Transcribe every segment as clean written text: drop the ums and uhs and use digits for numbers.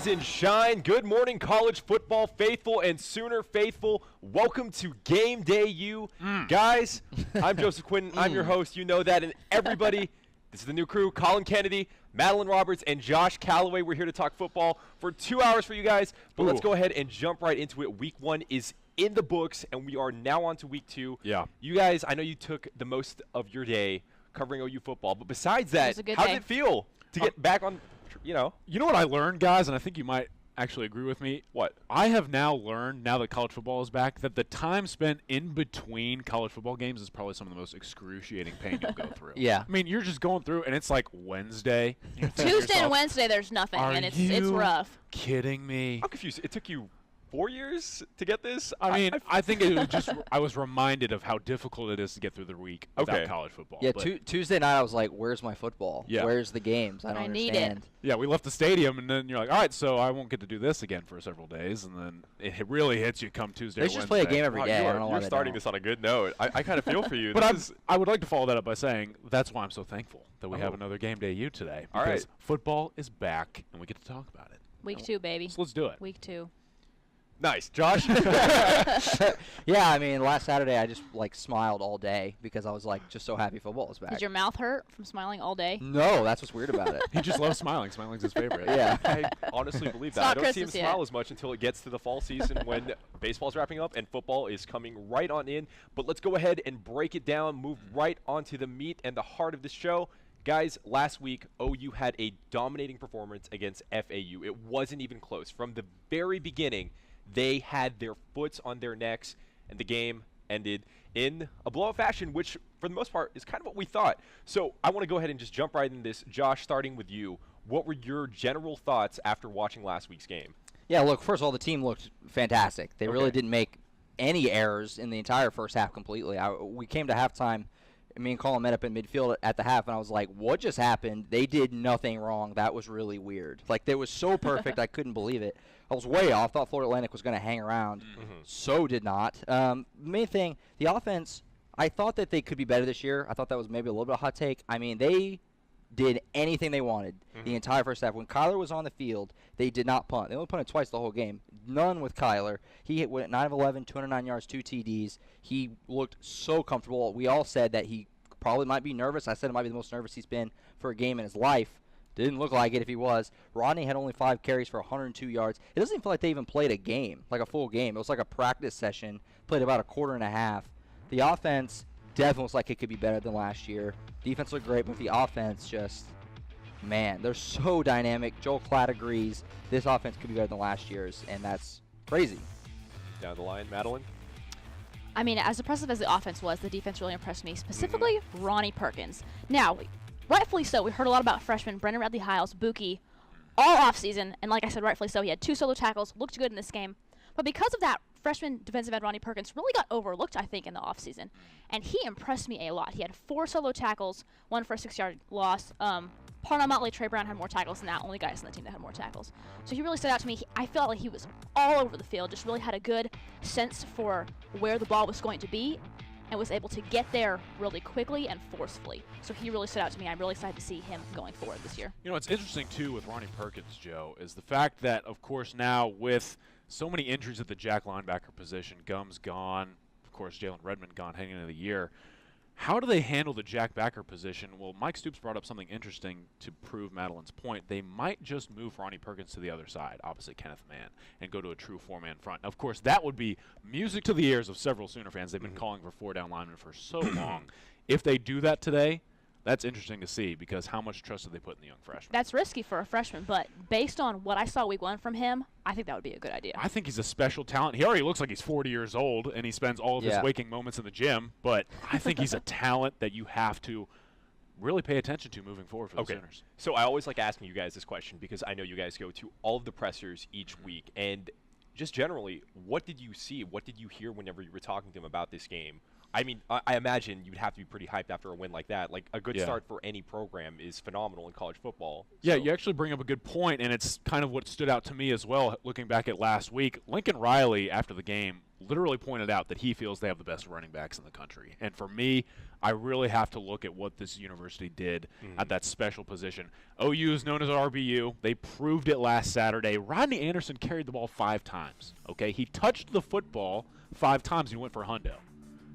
Rise and shine. Good morning, college football faithful and Sooner faithful. Welcome to GamedayU. Guys, I'm Joseph Quinton. I'm your host. You know that. And everybody, this is the new crew, Colin Kennedy, Madeline Roberts, and Josh Calloway. We're here to talk football for 2 hours for you guys. But let's go ahead and jump right into it. Week 1 is in the books, and we are now on to week 2. Yeah. You guys, I know you took the most of your day covering OU football. But besides that, how did it feel to get back on, You know what I learned, guys, and I think you might actually agree with me. What? I have now learned, now that college football is back, that the time spent in between college football games is probably some of the most excruciating pain you'll go through. Yeah. I mean, you're just going through, and it's like Wednesday. Tuesday and Wednesday, there's nothing, and it's rough. Kidding me? I'm confused. It took you 4 years to get this? I mean, I think it was just I was reminded of how difficult it is to get through the week without college football. Yeah, Tuesday night I was like, where's my football? Yeah. Where's the games? I don't understand. Need it. Yeah, we left the stadium, and then you're like, all right, so I won't get to do this again for several days, and then it really hits you come Tuesday or They should Wednesday. just play a game every day. You're starting this on a good note. I kind of feel for you. But I would like to follow that up by saying that's why I'm so thankful that we have another Game Day U today. All because right. football is back, and we get to talk about it. Week 2, baby. So let's do it. Week 2. Nice. Josh? Yeah, I mean, last Saturday I just smiled all day because I was just so happy football is back. Did your mouth hurt from smiling all day? No, that's what's weird about it. He just loves smiling. Smiling's his favorite. Yeah. I honestly believe that. It's I not don't see him Christmas yet. smile as much until it gets to the fall season when baseball's wrapping up and football is coming right on in. But let's go ahead and break it down, move right onto the meat and the heart of the show. Guys, last week, OU had a dominating performance against FAU. It wasn't even close. From the very beginning, they had their foots on their necks, and the game ended in a blowout fashion, which, for the most part, is kind of what we thought. So I want to go ahead and just jump right into this. Josh, starting with you, what were your general thoughts after watching last week's game? Yeah, look, first of all, the team looked fantastic. They really didn't make any errors in the entire first half completely. We came to halftime. Me and Colin met up in midfield at the half, and I was like, what just happened? They did nothing wrong. That was really weird. They was so perfect, I couldn't believe it. I was way off. Thought Florida Atlantic was going to hang around. So did not. Main thing, the offense, I thought that they could be better this year. I thought that was maybe a little bit of a hot take. I mean, they did anything they wanted the entire first half. When Kyler was on the field, they did not punt. They only punted twice the whole game. None with Kyler. He went 9 of 11, 209 yards, 2 TDs. He looked so comfortable. We all said that he probably might be nervous. I said it might be the most nervous he's been for a game in his life. Didn't look like it if he was. Rodney had only 5 carries for 102 yards. It doesn't even feel like they even played a game, like a full game. It was like a practice session, played about a quarter and a half. The offense definitely looks like it could be better than last year. Defense looked great, but the offense just, man, they're so dynamic. Joel Klatt agrees this offense could be better than last year's, and that's crazy. Down the line, Madeline? I mean, as impressive as the offense was, the defense really impressed me, specifically Ronnie Perkins. Now, rightfully so, we heard a lot about freshmen Brendan Radley-Hiles, Buki, all offseason, and like I said, rightfully so, he had 2 solo tackles, looked good in this game. But because of that, freshman defensive end Ronnie Perkins really got overlooked, I think, in the offseason. And he impressed me a lot. He had 4 solo tackles, 1 for a 6-yard loss. Parnell Motley, Trey Brown had more tackles than that. Only guys on the team that had more tackles. So he really stood out to me. I felt like he was all over the field, just really had a good sense for where the ball was going to be and was able to get there really quickly and forcefully. So he really stood out to me. I'm really excited to see him going forward this year. You know, what's interesting, too, with Ronnie Perkins, Joe, is the fact that, of course, now with so many injuries at the jack linebacker position, Gum's gone, of course, Jalen Redmond gone heading into the year, how do they handle the jack backer position? Well, Mike Stoops brought up something interesting to prove Madeline's point. They might just move Ronnie Perkins to the other side, opposite Kenneth Mann, and go to a true 4-man front. Now, of course, that would be music to the ears of several Sooner fans. They've been calling for 4-down linemen for so long. If they do that today, that's interesting to see because how much trust do they put in the young freshman? That's risky for a freshman, but based on what I saw week 1 from him, I think that would be a good idea. I think he's a special talent. He already looks like he's 40 years old, and he spends all of his waking moments in the gym, but I think he's a talent that you have to really pay attention to moving forward for the Sooners. So I always like asking you guys this question because I know you guys go to all of the pressers each week, and just generally, what did you see? What did you hear whenever you were talking to them about this game I mean, I imagine you'd have to be pretty hyped after a win like that. Like, a good Yeah. start for any program is phenomenal in college football. Yeah, So- you actually bring up a good point, and it's kind of what stood out to me as well, looking back at last week. Lincoln Riley, after the game, literally pointed out that he feels they have the best running backs in the country. And for me, I really have to look at what this university did at that special position. OU is known as RBU. They proved it last Saturday. Rodney Anderson carried the ball 5 times. Okay, he touched the football 5 times and he went for a hundo.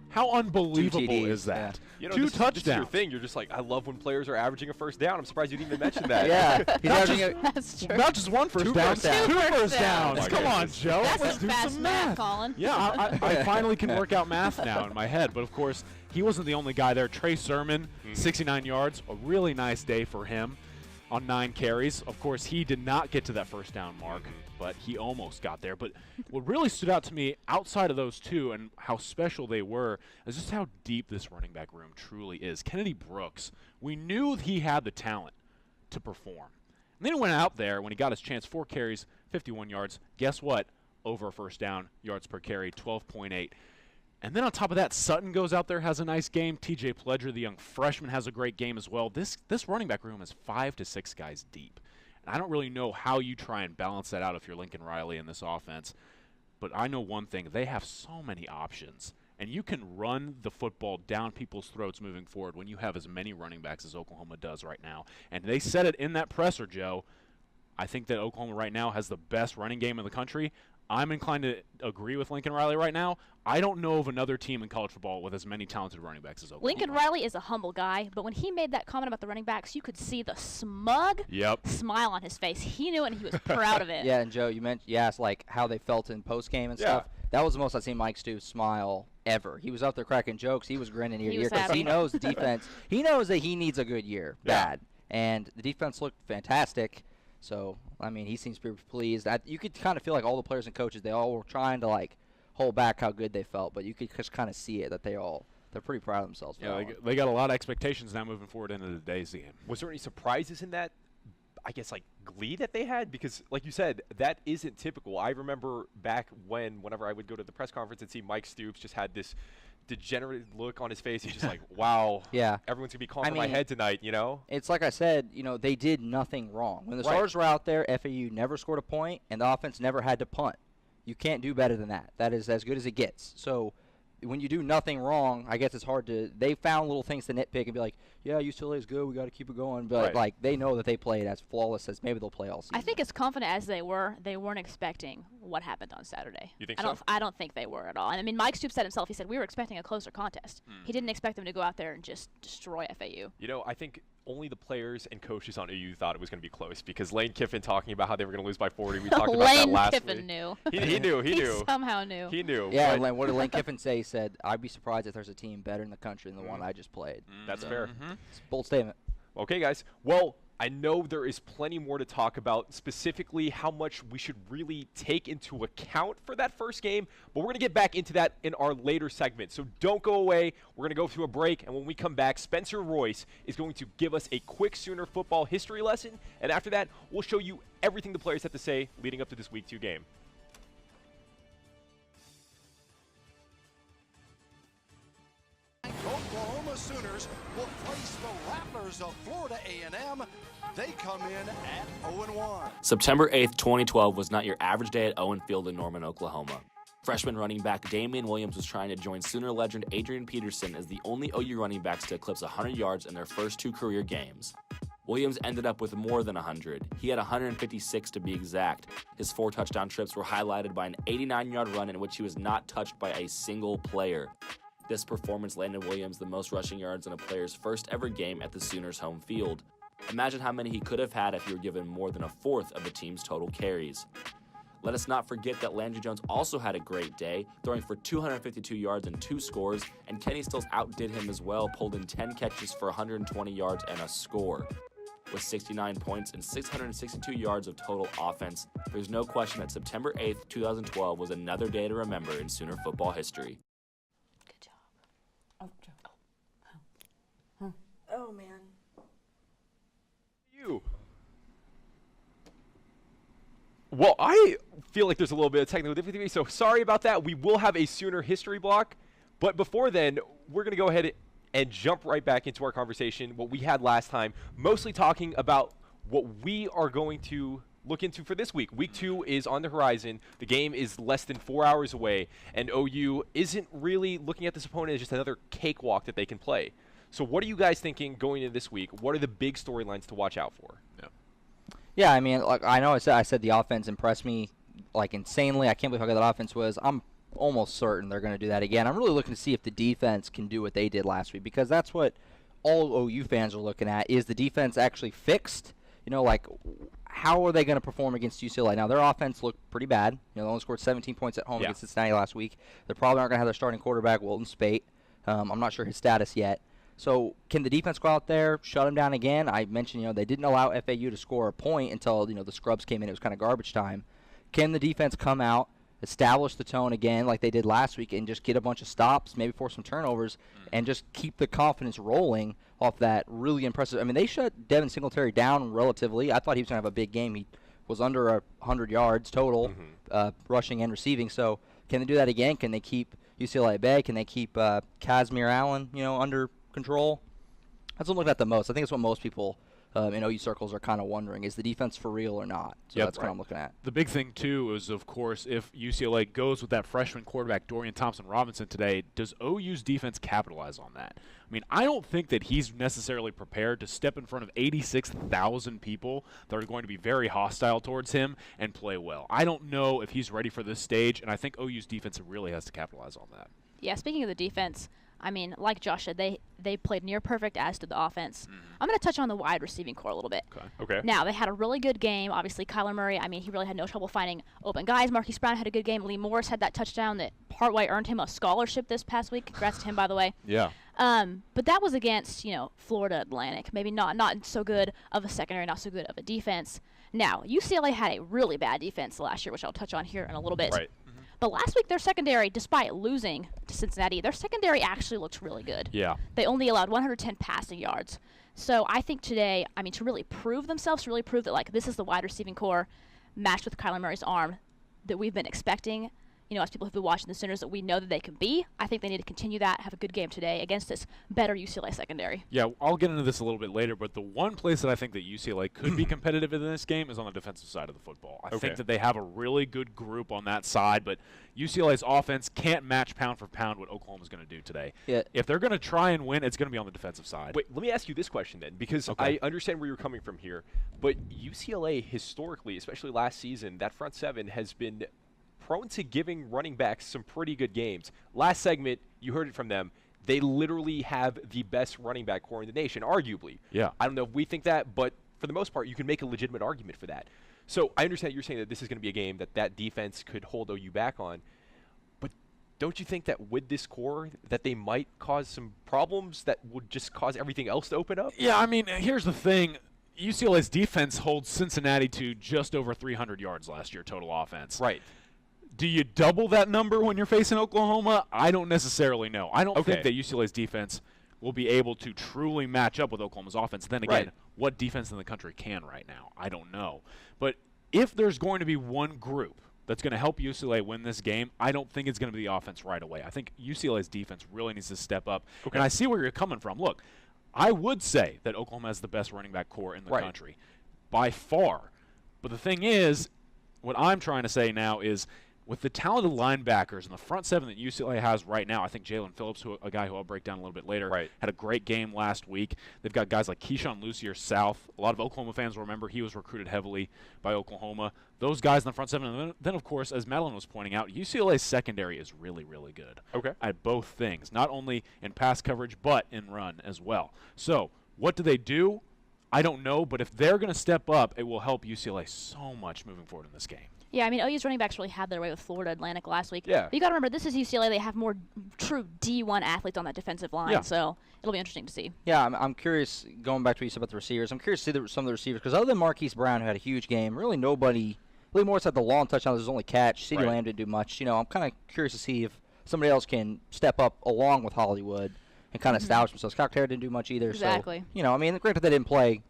How unbelievable TDs, is that? You know, 2 this is your touchdowns. thing. You're just like, I love when players are averaging a first down. I'm surprised you didn't even mention that. Yeah, he's averaging That's true. Not just 1 first Two down, first downs. 2 Two first first downs. downs. Come Oh my on, goodness. Joe. That's Let's some do fast some math, math. Colin. Yeah, I finally can work out math now in my head. But, of course, he wasn't the only guy there. Trey Sermon, 69 yards, a really nice day for him on 9 carries. Of course, he did not get to that first down mark, but he almost got there. But what really stood out to me outside of those 2 and how special they were is just how deep this running back room truly is. Kennedy Brooks, we knew he had the talent to perform. And then he went out there when he got his chance, 4 carries, 51 yards. Guess what? Over a first down, yards per carry, 12.8. And then on top of that, Sutton goes out there, has a nice game. TJ Pledger, the young freshman, has a great game as well. This running back room is 5 to 6 guys deep. And I don't really know how you try and balance that out if you're Lincoln Riley in this offense. But I know one thing. They have so many options. And you can run the football down people's throats moving forward when you have as many running backs as Oklahoma does right now. And they said it in that presser, Joe. I think that Oklahoma right now has the best running game in the country. I'm inclined to agree with Lincoln Riley right now. I don't know of another team in college football with as many talented running backs as Oklahoma. Lincoln Riley is a humble guy, but when he made that comment about the running backs, you could see the smug smile on his face. He knew it, and he was proud of it. Yeah, and Joe, you asked like how they felt in post game and stuff. That was the most I've seen Mike Stoops smile ever. He was up there cracking jokes. He was grinning ear to ear because he knows the defense. He knows that he needs a good year, bad, and the defense looked fantastic. So I mean, he seems pretty pleased. You could kind of feel like all the players and coaches, they all were trying to like hold back how good they felt, but you could just kind of see it that they're pretty proud of themselves. Yeah, they got a lot of expectations now moving forward into today's game. Was there any surprises in that, I guess, like, glee that they had? Because, like you said, that isn't typical. I remember back whenever I would go to the press conference and see Mike Stoops just had this degenerate look on his face. He's just like, wow, yeah, everyone's going to be calling for my head tonight, you know? It's like I said, they did nothing wrong. When the starters were out there, FAU never scored a point, and the offense never had to punt. You can't do better than that. That is as good as it gets. So when you do nothing wrong, I guess it's hard to – they found little things to nitpick and be like, yeah, UCLA is good. We got to keep it going. But, like, they know that they played as flawless as maybe they'll play all season. I think as confident as they weren't expecting what happened on Saturday. You think so? I don't think they were at all. And I mean, Mike Stoops said himself, he said, we were expecting a closer contest. He didn't expect them to go out there and just destroy FAU. You know, I think only the players and coaches on OU thought it was going to be close because Lane Kiffin talking about how they were going to lose by 40. We talked about that last week. Lane Kiffin knew. He knew. He knew. He somehow knew. He knew. Yeah, and what did Lane Kiffin say? He said, I'd be surprised if there's a team better in the country than the one I just played. That's fair. It's a bold statement. Okay, guys. Well, I know there is plenty more to talk about, specifically how much we should really take into account for that first game, but we're going to get back into that in our later segment. So don't go away. We're going to go through a break, and when we come back, Spencer Royce is going to give us a quick Sooner football history lesson, and after that, we'll show you everything the players have to say leading up to this Week 2 game. Oklahoma Sooners will face the Rattlers of Florida A&M. They come in at 0-1. September 8th, 2012 was not your average day at Owen Field in Norman, Oklahoma. Freshman running back Damian Williams was trying to join Sooner legend Adrian Peterson as the only OU running backs to eclipse 100 yards in their first 2 career games. Williams ended up with more than 100. He had 156 to be exact. His 4 touchdown trips were highlighted by an 89-yard run in which he was not touched by a single player. This performance landed Williams the most rushing yards in a player's first ever game at the Sooners' home field. Imagine how many he could have had if he were given more than a fourth of the team's total carries. Let us not forget that Landry Jones also had a great day, throwing for 252 yards and 2 scores, and Kenny Stills outdid him as well, pulled in 10 catches for 120 yards and a score. With 69 points and 662 yards of total offense, there's no question that September 8th, 2012 was another day to remember in Sooner football history. Oh, man. You. Well, I feel like there's a little bit of technical difficulty, so sorry about that. We will have a Sooner history block, But before then, we're going to go ahead and jump right back into our conversation, what we had last time, mostly talking about what we are going to look into for this week. Week 2 is on the horizon. The game is less than 4 hours away, and OU isn't really looking at this opponent as just another cakewalk that they can play. So what are you guys thinking going into this week? What are the big storylines to watch out for? Yeah, I mean, like I know I said the offense impressed me like insanely. I can't believe how good that offense was. I'm almost certain they're going to do that again. I'm really looking to see if the defense can do what they did last week, because that's what all OU fans are looking at. Is the defense actually fixed? You know, like how are they going to perform against UCLA? Now, their offense looked pretty bad. You know, they only scored 17 points at home against Cincinnati last week. They probably aren't going to have their starting quarterback, Wilton Spate. I'm not sure his status yet. So can the defense go out there, shut them down again? I mentioned, you know, they didn't allow FAU to score a point until, you know, the scrubs came in. It was kind of garbage time. Can the defense come out, establish the tone again like they did last week, and just get a bunch of stops, maybe force some turnovers, and just keep the confidence rolling off that really impressive? I mean, they shut Devin Singletary down relatively. I thought he was going to have a big game. He was under 100 yards total, rushing and receiving. So can they do that again? Can they keep UCLA at bay? Can they keep Casimir Allen, you know, under control? That's what I'm looking at the most. I think it's what most people in OU circles are kind of wondering, is the defense for real or not? So that's what I'm looking at. The big thing, too, is, of course, if UCLA goes with that freshman quarterback, Dorian Thompson-Robinson, today, does OU's defense capitalize on that? I mean, I don't think that he's necessarily prepared to step in front of 86,000 people that are going to be very hostile towards him and play well. I don't know if he's ready for this stage, and I think OU's defense really has to capitalize on that. Yeah, speaking of the defense, I mean, like Josh said, they played near perfect, as did the offense. I'm going to touch on the wide receiving core a little bit. Okay. Now, they had a really good game. Obviously, Kyler Murray, I mean, he really had no trouble finding open guys. Marquise Brown had a good game. Lee Morris had that touchdown that partway earned him a scholarship this past week. Congrats to him, by the way. Yeah. But that was against, you know, Florida Atlantic. Maybe not so good of a secondary, not so good of a defense. Now, UCLA had a really bad defense last year, which I'll touch on here in a little bit. Right. But last week, their secondary, despite losing to Cincinnati, their secondary actually looked really good. Yeah. They only allowed 110 passing yards. So I think today, I mean, to really prove themselves, to really prove that, like, this is the wide receiving core matched with Kyler Murray's arm that we've been expecting, you know, as people who've been watching the Sooners, that we know that they can be. I think they need to continue that, have a good game today against this better UCLA secondary. Yeah, I'll get into this a little bit later, but the one place that I think that UCLA could be competitive in this game is on the defensive side of the football. I think that they have a really good group on that side, but UCLA's offense can't match pound for pound what Oklahoma's going to do today. Yeah. If they're going to try and win, it's going to be on the defensive side. Wait, let me ask you this question then, because I understand where you're coming from here, but UCLA historically, especially last season, that front seven has been prone to giving running backs some pretty good games. Last segment, you heard it from them. They literally have the best running back core in the nation, arguably. Yeah. I don't know if we think that, but for the most part, you can make a legitimate argument for that. So I understand you're saying that this is going to be a game that defense could hold OU back on. But don't you think that with this core that they might cause some problems that would just cause everything else to open up? Yeah, I mean, here's the thing. UCLA's defense holds Cincinnati to just over 300 yards last year total offense. Right. Do you double that number when you're facing Oklahoma? I don't necessarily know. I don't think that UCLA's defense will be able to truly match up with Oklahoma's offense. Then again, what defense in the country can right now? I don't know. But if there's going to be one group that's going to help UCLA win this game, I don't think it's going to be the offense right away. I think UCLA's defense really needs to step up. And I see where you're coming from. Look, I would say that Oklahoma has the best running back core in the country by far. But the thing is, what I'm trying to say now is, with the talented linebackers and the front seven that UCLA has right now, I think Jalen Phillips, a guy who I'll break down a little bit later, had a great game last week. They've got guys like Keyshawn Lucier South. A lot of Oklahoma fans will remember he was recruited heavily by Oklahoma. Those guys in the front seven. And then, of course, as Madeline was pointing out, UCLA's secondary is really, really good at both things, not only in pass coverage but in run as well. So what do? I don't know, but if they're going to step up, it will help UCLA so much moving forward in this game. Yeah, I mean, OU's running backs really had their way with Florida Atlantic last week. Yeah. But you got to remember, this is UCLA. They have more true D1 athletes on that defensive line, so it'll be interesting to see. Yeah, I'm curious, going back to what you said about the receivers, I'm curious to see some of the receivers, because other than Marquise Brown, who had a huge game, really nobody, Lee Morris had the long touchdown, was his only catch. CeeDee Lamb didn't do much. You know, I'm kind of curious to see if somebody else can step up along with Hollywood and kind of establish themselves. Kyle Terry didn't do much either. Exactly. So, you know, I mean, granted they didn't play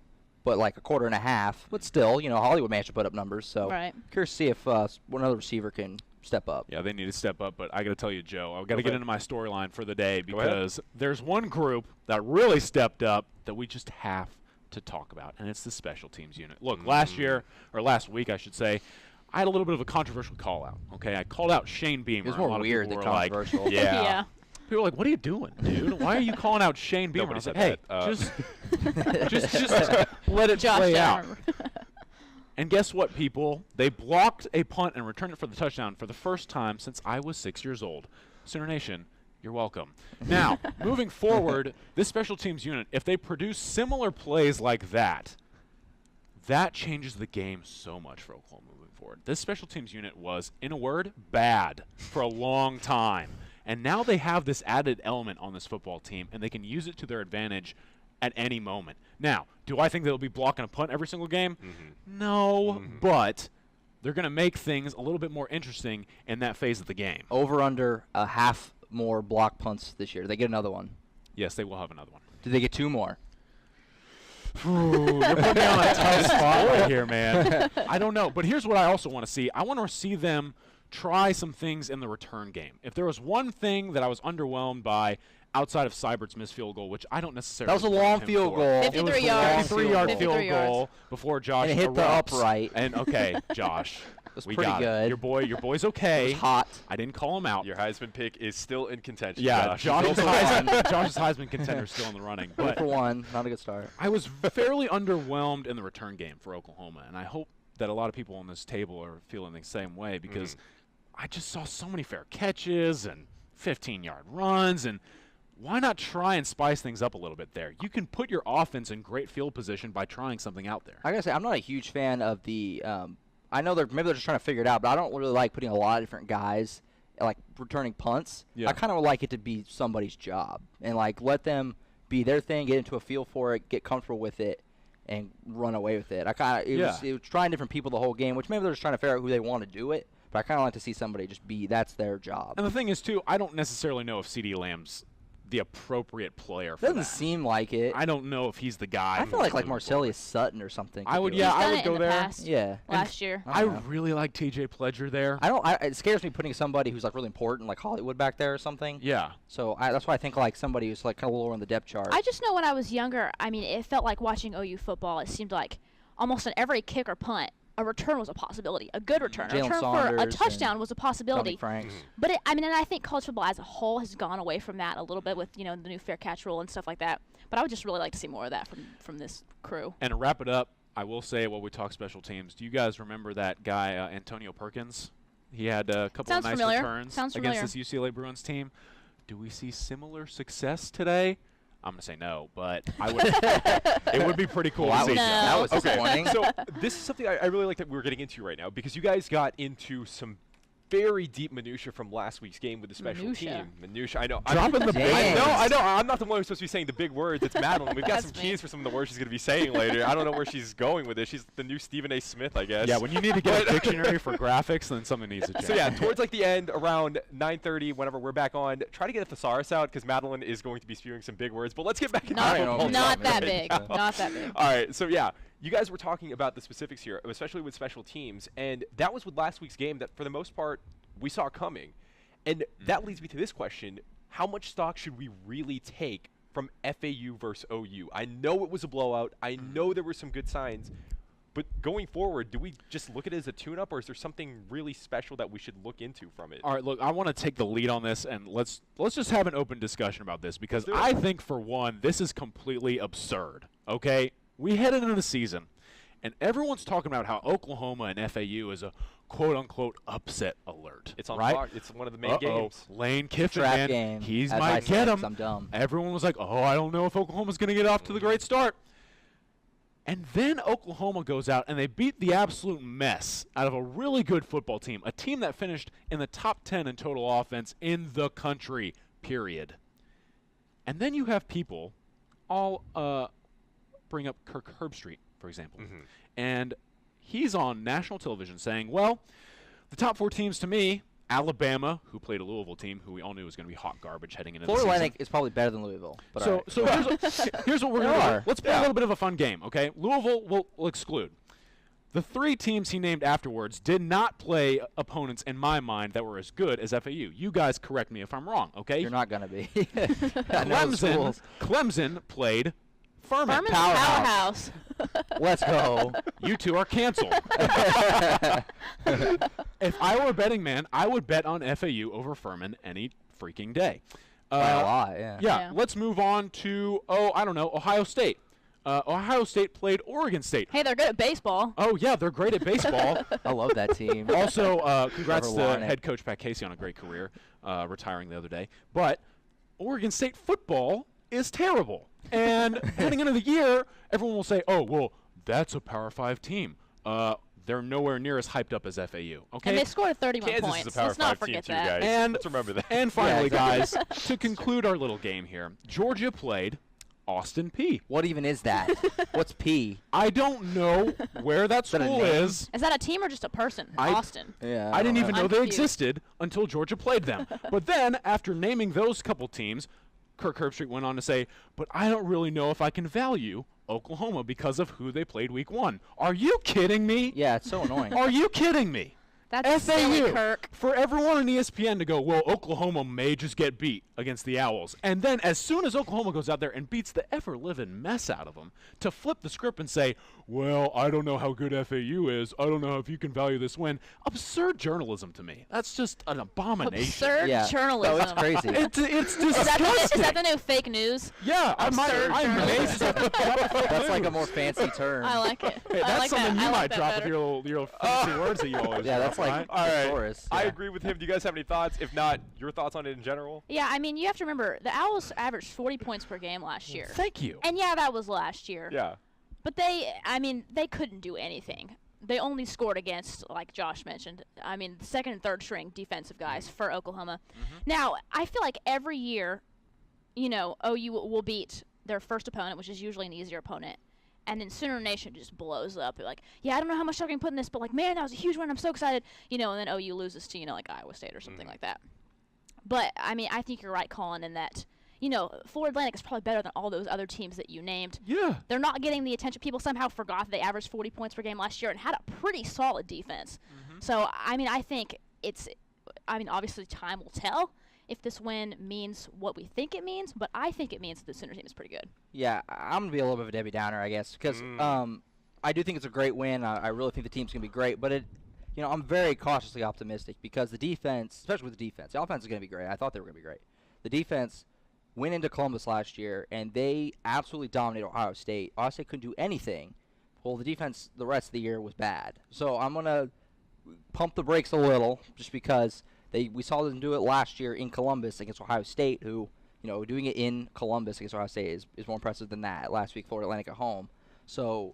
but like a quarter and a half, but still, you know, Hollywood managed to put up numbers. So curious to see if one other receiver can step up. Yeah, they need to step up, but I got to tell you, Joe, I've got to get into my storyline for the day Go ahead. because there's one group that really stepped up that we just have to talk about, and it's the special teams unit. Look, last week, I should say, I had a little bit of a controversial call-out, okay? I called out Shane Beamer. It was more A lot of weird people than were like, controversial. yeah. Yeah. People were like, what are you doing, dude? Why are you calling out Shane Beamer? Nobody I was said like, hey, that. just let it Josh, play yeah, I out. remember. And guess what, people? They blocked a punt and returned it for the touchdown for the first time since I was 6 years old. Sooner Nation, you're welcome. Now, moving forward, this special teams unit, if they produce similar plays like that, that changes the game so much for Oklahoma moving forward. This special teams unit was, in a word, bad for a long time. And now they have this added element on this football team, and they can use it to their advantage at any moment. Now, do I think they'll be blocking a punt every single game? No, but they're going to make things a little bit more interesting in that phase of the game. Over under a half more block punts this year. They get another one. Yes, they will have another one. Do they get 2 more? Ooh, you're putting me on a tough spot right here, man. I don't know. But here's what I also want to see. I want to see them try some things in the return game. If there was one thing that I was underwhelmed by outside of Seibert's missed field goal, which I don't necessarily That was a blame long him field for. goal. It 53 was a yards. 53-yard 53 field yards. goal before Josh And it hit the erupts. upright. And okay, Josh, was we pretty got good. it. Your boy's It okay. was hot. I didn't call him out. Your Heisman pick is still in contention. Yeah, Josh's Josh's Heisman contender is still in the running. 1 But for 1. Not a good start. I was fairly underwhelmed in the return game for Oklahoma, and I hope that a lot of people on this table are feeling the same way because I just saw so many fair catches and 15-yard runs, and why not try and spice things up a little bit there? You can put your offense in great field position by trying something out there. I gotta say, I'm not a huge fan of the. I know maybe they're just trying to figure it out, but I don't really like putting a lot of different guys like returning punts. Yeah. I kind of would like it to be somebody's job and like let them be their thing, get into a feel for it, get comfortable with it, and run away with it. It was trying different people the whole game, which maybe they're just trying to figure out who they want to do it. But I kind of like to see somebody just be that's their job. And the thing is, too, I don't necessarily know if C.D. Lamb's the appropriate player for Doesn't that. seem like it. I don't know if he's the guy. I feel like moving forward. Marcellus Sutton or something. I could would, do yeah, it. He's I done would it go in the there. past, Yeah. last year. I I don't know. really like T.J. Pledger there. It scares me putting somebody who's like really important, like Hollywood, back there or something. Yeah. So that's why I think like somebody who's like kind of lower on the depth chart. I just know when I was younger, I mean, it felt like watching OU football. It seemed like almost on every kick or punt, a return was a possibility, a good return. A Jalen return for a Saunders touchdown and was a possibility. Dominic Franks. But and I think college football as a whole has gone away from that a little bit with the new fair catch rule and stuff like that. But I would just really like to see more of that from this crew. And to wrap it up, I will say while we talk special teams, do you guys remember that guy, Antonio Perkins? He had a couple Sounds of nice familiar. returns Sounds against familiar. this UCLA Bruins team. Do we see similar success today? I'm going to say no, but I would. It would be pretty cool Well, to see. that was No. disappointing. So this is something I really like that we're getting into right now because you guys got into some very deep minutia from last week's game with the special Minutia. team. Minutia. I know. Dropping the big Dang. I know. I'm not the one who's supposed to be saying the big words. It's Madeline. We've got some That's me. keys for some of the words she's going to be saying later. I don't know where she's going with this. She's the new Stephen A. Smith, I guess. Yeah, when you need to get a dictionary for graphics, then something needs to change. So yeah, towards like the end, around 9:30, whenever we're back on, try to get a thesaurus out because Madeline is going to be spewing some big words. But let's get back into I don't know football what Not I'm that talking big. about. Not that big. All right, so yeah, you guys were talking about the specifics here, especially with special teams, and that was with last week's game that for the most part we saw coming. And that leads me to this question: how much stock should we really take from FAU versus OU? I know it was a blowout. I know there were some good signs. But going forward, do we just look at it as a tune-up, or is there something really special that we should look into from it? All right, look, I want to take the lead on this, and let's just have an open discussion about this because Let's do I it. think, for one, this is completely absurd. Okay, we headed into the season, and everyone's talking about how Oklahoma and FAU is a quote-unquote upset alert. It's on right? Fox. It's one of the main games. Lane Kiffin, Trap man, game. he's as I might said, get 'cause him. I'm dumb. Everyone was like, "Oh, I don't know if Oklahoma's going to get off to the great start." And then Oklahoma goes out and they beat the absolute mess out of a really good football team, a team that finished in the top 10 in total offense in the country, period. And then you have people all bring up Kirk Herbstreit, for example. And he's on national television saying, well, the top 4 teams to me, Alabama, who played a Louisville team, who we all knew was going to be hot garbage heading into the Florida season. Atlantic is probably better than Louisville. But So, all right. so here's what we're They going to are. do. Let's play a little bit of a fun game, okay? Louisville we'll exclude. The 3 teams he named afterwards did not play opponents, in my mind, that were as good as FAU. You guys correct me if I'm wrong, okay? You're not going to be. I know schools. Clemson played Furman. Furman's powerhouse. Let's go. You two are canceled. If I were a betting man, I would bet on FAU over Furman any freaking day. By a lot, yeah. Yeah, let's move on to, Ohio State. Ohio State played Oregon State. Hey, they're good at baseball. Oh, yeah, they're great at baseball. I love that team. Also, congrats Trevor to Warnick. head coach Pat Casey on a great career, retiring the other day. But Oregon State football is terrible. And heading into the year, everyone will say, oh, well, that's a Power 5 team. They're nowhere near as hyped up as FAU. Okay. And they scored 31 Kansas points. is a Power Let's not 5 team forget too, that. guys. And let's remember that. And finally, Yeah, guys, to conclude our little game here, Georgia played Austin Peay. What even is that? What's P? I don't know where that that a school name? is. Is that a team or just a person? Austin. Yeah. I didn't don't even know. know I'm they confused. existed until Georgia played them. But then, after naming those couple teams, Kirk Herbstreit went on to say, but I don't really know if I can value Oklahoma because of who they played week 1. Are you kidding me? Yeah, it's so annoying. Are you kidding me? That's silly, FAU, Kirk. for everyone on ESPN to go, well, Oklahoma may just get beat against the Owls. And then as soon as Oklahoma goes out there and beats the ever-living mess out of them, to flip the script and say, well, I don't know how good FAU is. I don't know if you can value this win. Absurd journalism to me. That's just an abomination. Absurd Yeah. journalism. Oh, it's crazy. It's disgusting. Is that the new fake news? Yeah, I'm Absurd amazed at the That's like a more fancy term. I like it. Hey, I that's like something that. you I might like that drop better. with your little fancy words that you always Yeah, drop, that's like right? All right. thesaurus, I yeah. agree with him. Do you guys have any thoughts? If not, your thoughts on it in general? Yeah, I mean, you have to remember, the Owls averaged 40 points per game last year. Thank you. And yeah, that was last year. Yeah. But they couldn't do anything. They only scored against, like Josh mentioned, the second and third string defensive guys for Oklahoma. Now, I feel like every year, OU will beat their first opponent, which is usually an easier opponent. And then Sooner Nation just blows up. They're like, yeah, I don't know how much they're going to put in this, but, like, man, that was a huge win. I'm so excited. And then OU loses to, like Iowa State or something like that. But, I think you're right, Colin, in that, Florida Atlantic is probably better than all those other teams that you named. Yeah. They're not getting the attention. People somehow forgot that they averaged 40 points per game last year and had a pretty solid defense. So, I think obviously time will tell if this win means what we think it means, but I think it means that the Sooner team is pretty good. Yeah, I'm going to be a little bit of a Debbie Downer, I guess, because I do think it's a great win. I really think the team's going to be great, but I'm very cautiously optimistic because the defense, especially with the defense, the offense is going to be great. I thought they were going to be great. The defense went into Columbus last year, and they absolutely dominated Ohio State. Ohio State couldn't do anything. Well, the defense the rest of the year was bad. So I'm going to pump the brakes a little just because we saw them do it last year in Columbus against Ohio State, who, doing it in Columbus against Ohio State is more impressive than that. Last week, Florida Atlantic at home. So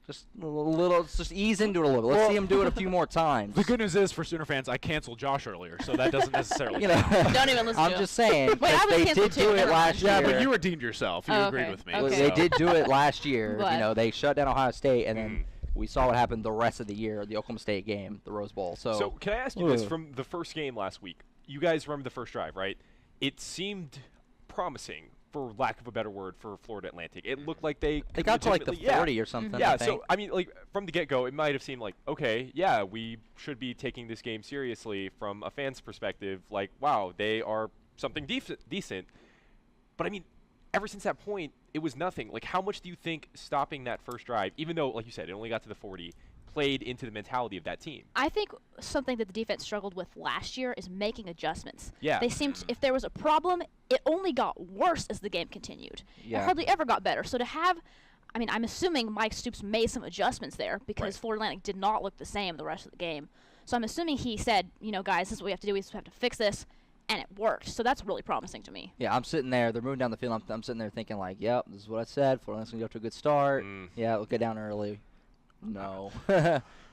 just a little, just ease into it a little bit. Let's see them do it a few more times. The good news is for Sooner fans, I canceled Josh earlier, so that doesn't necessarily Don't even listen I'm to just saying, Wait, I was they canceled did too, do it never last Yeah, year. but you redeemed yourself. You Oh, agreed okay. with me. Okay. They so. did do it last year. But- They shut down Ohio State, and then we saw what happened the rest of the year, the Oklahoma State game, the Rose Bowl. So can I ask you this from the first game last week? You guys remember the first drive, right? It seemed promising, for lack of a better word, for Florida Atlantic. It looked like they could got to like the legitimately- 40 or something. Yeah, I think. so from the get-go, it might have seemed like, okay, yeah, we should be taking this game seriously from a fan's perspective. Like, wow, they are something decent. But ever since that point, it was nothing. Like, how much do you think stopping that first drive, even though, like you said, it only got to the 40, played into the mentality of that team? I think something that the defense struggled with last year is making adjustments. Yeah. They seemed, if there was a problem, it only got worse as the game continued. Yeah. It hardly ever got better. So to have, I'm assuming Mike Stoops made some adjustments there because Right. Florida Atlantic did not look the same the rest of the game. So I'm assuming he said, guys, this is what we have to do. We just have to fix this. And it worked. So that's really promising to me. Yeah, I'm sitting there. They're moving down the field. I'm sitting there thinking, like, yep, this is what I said. Florida Atlantic's going to go to a good start. Yeah, it'll get down early. No.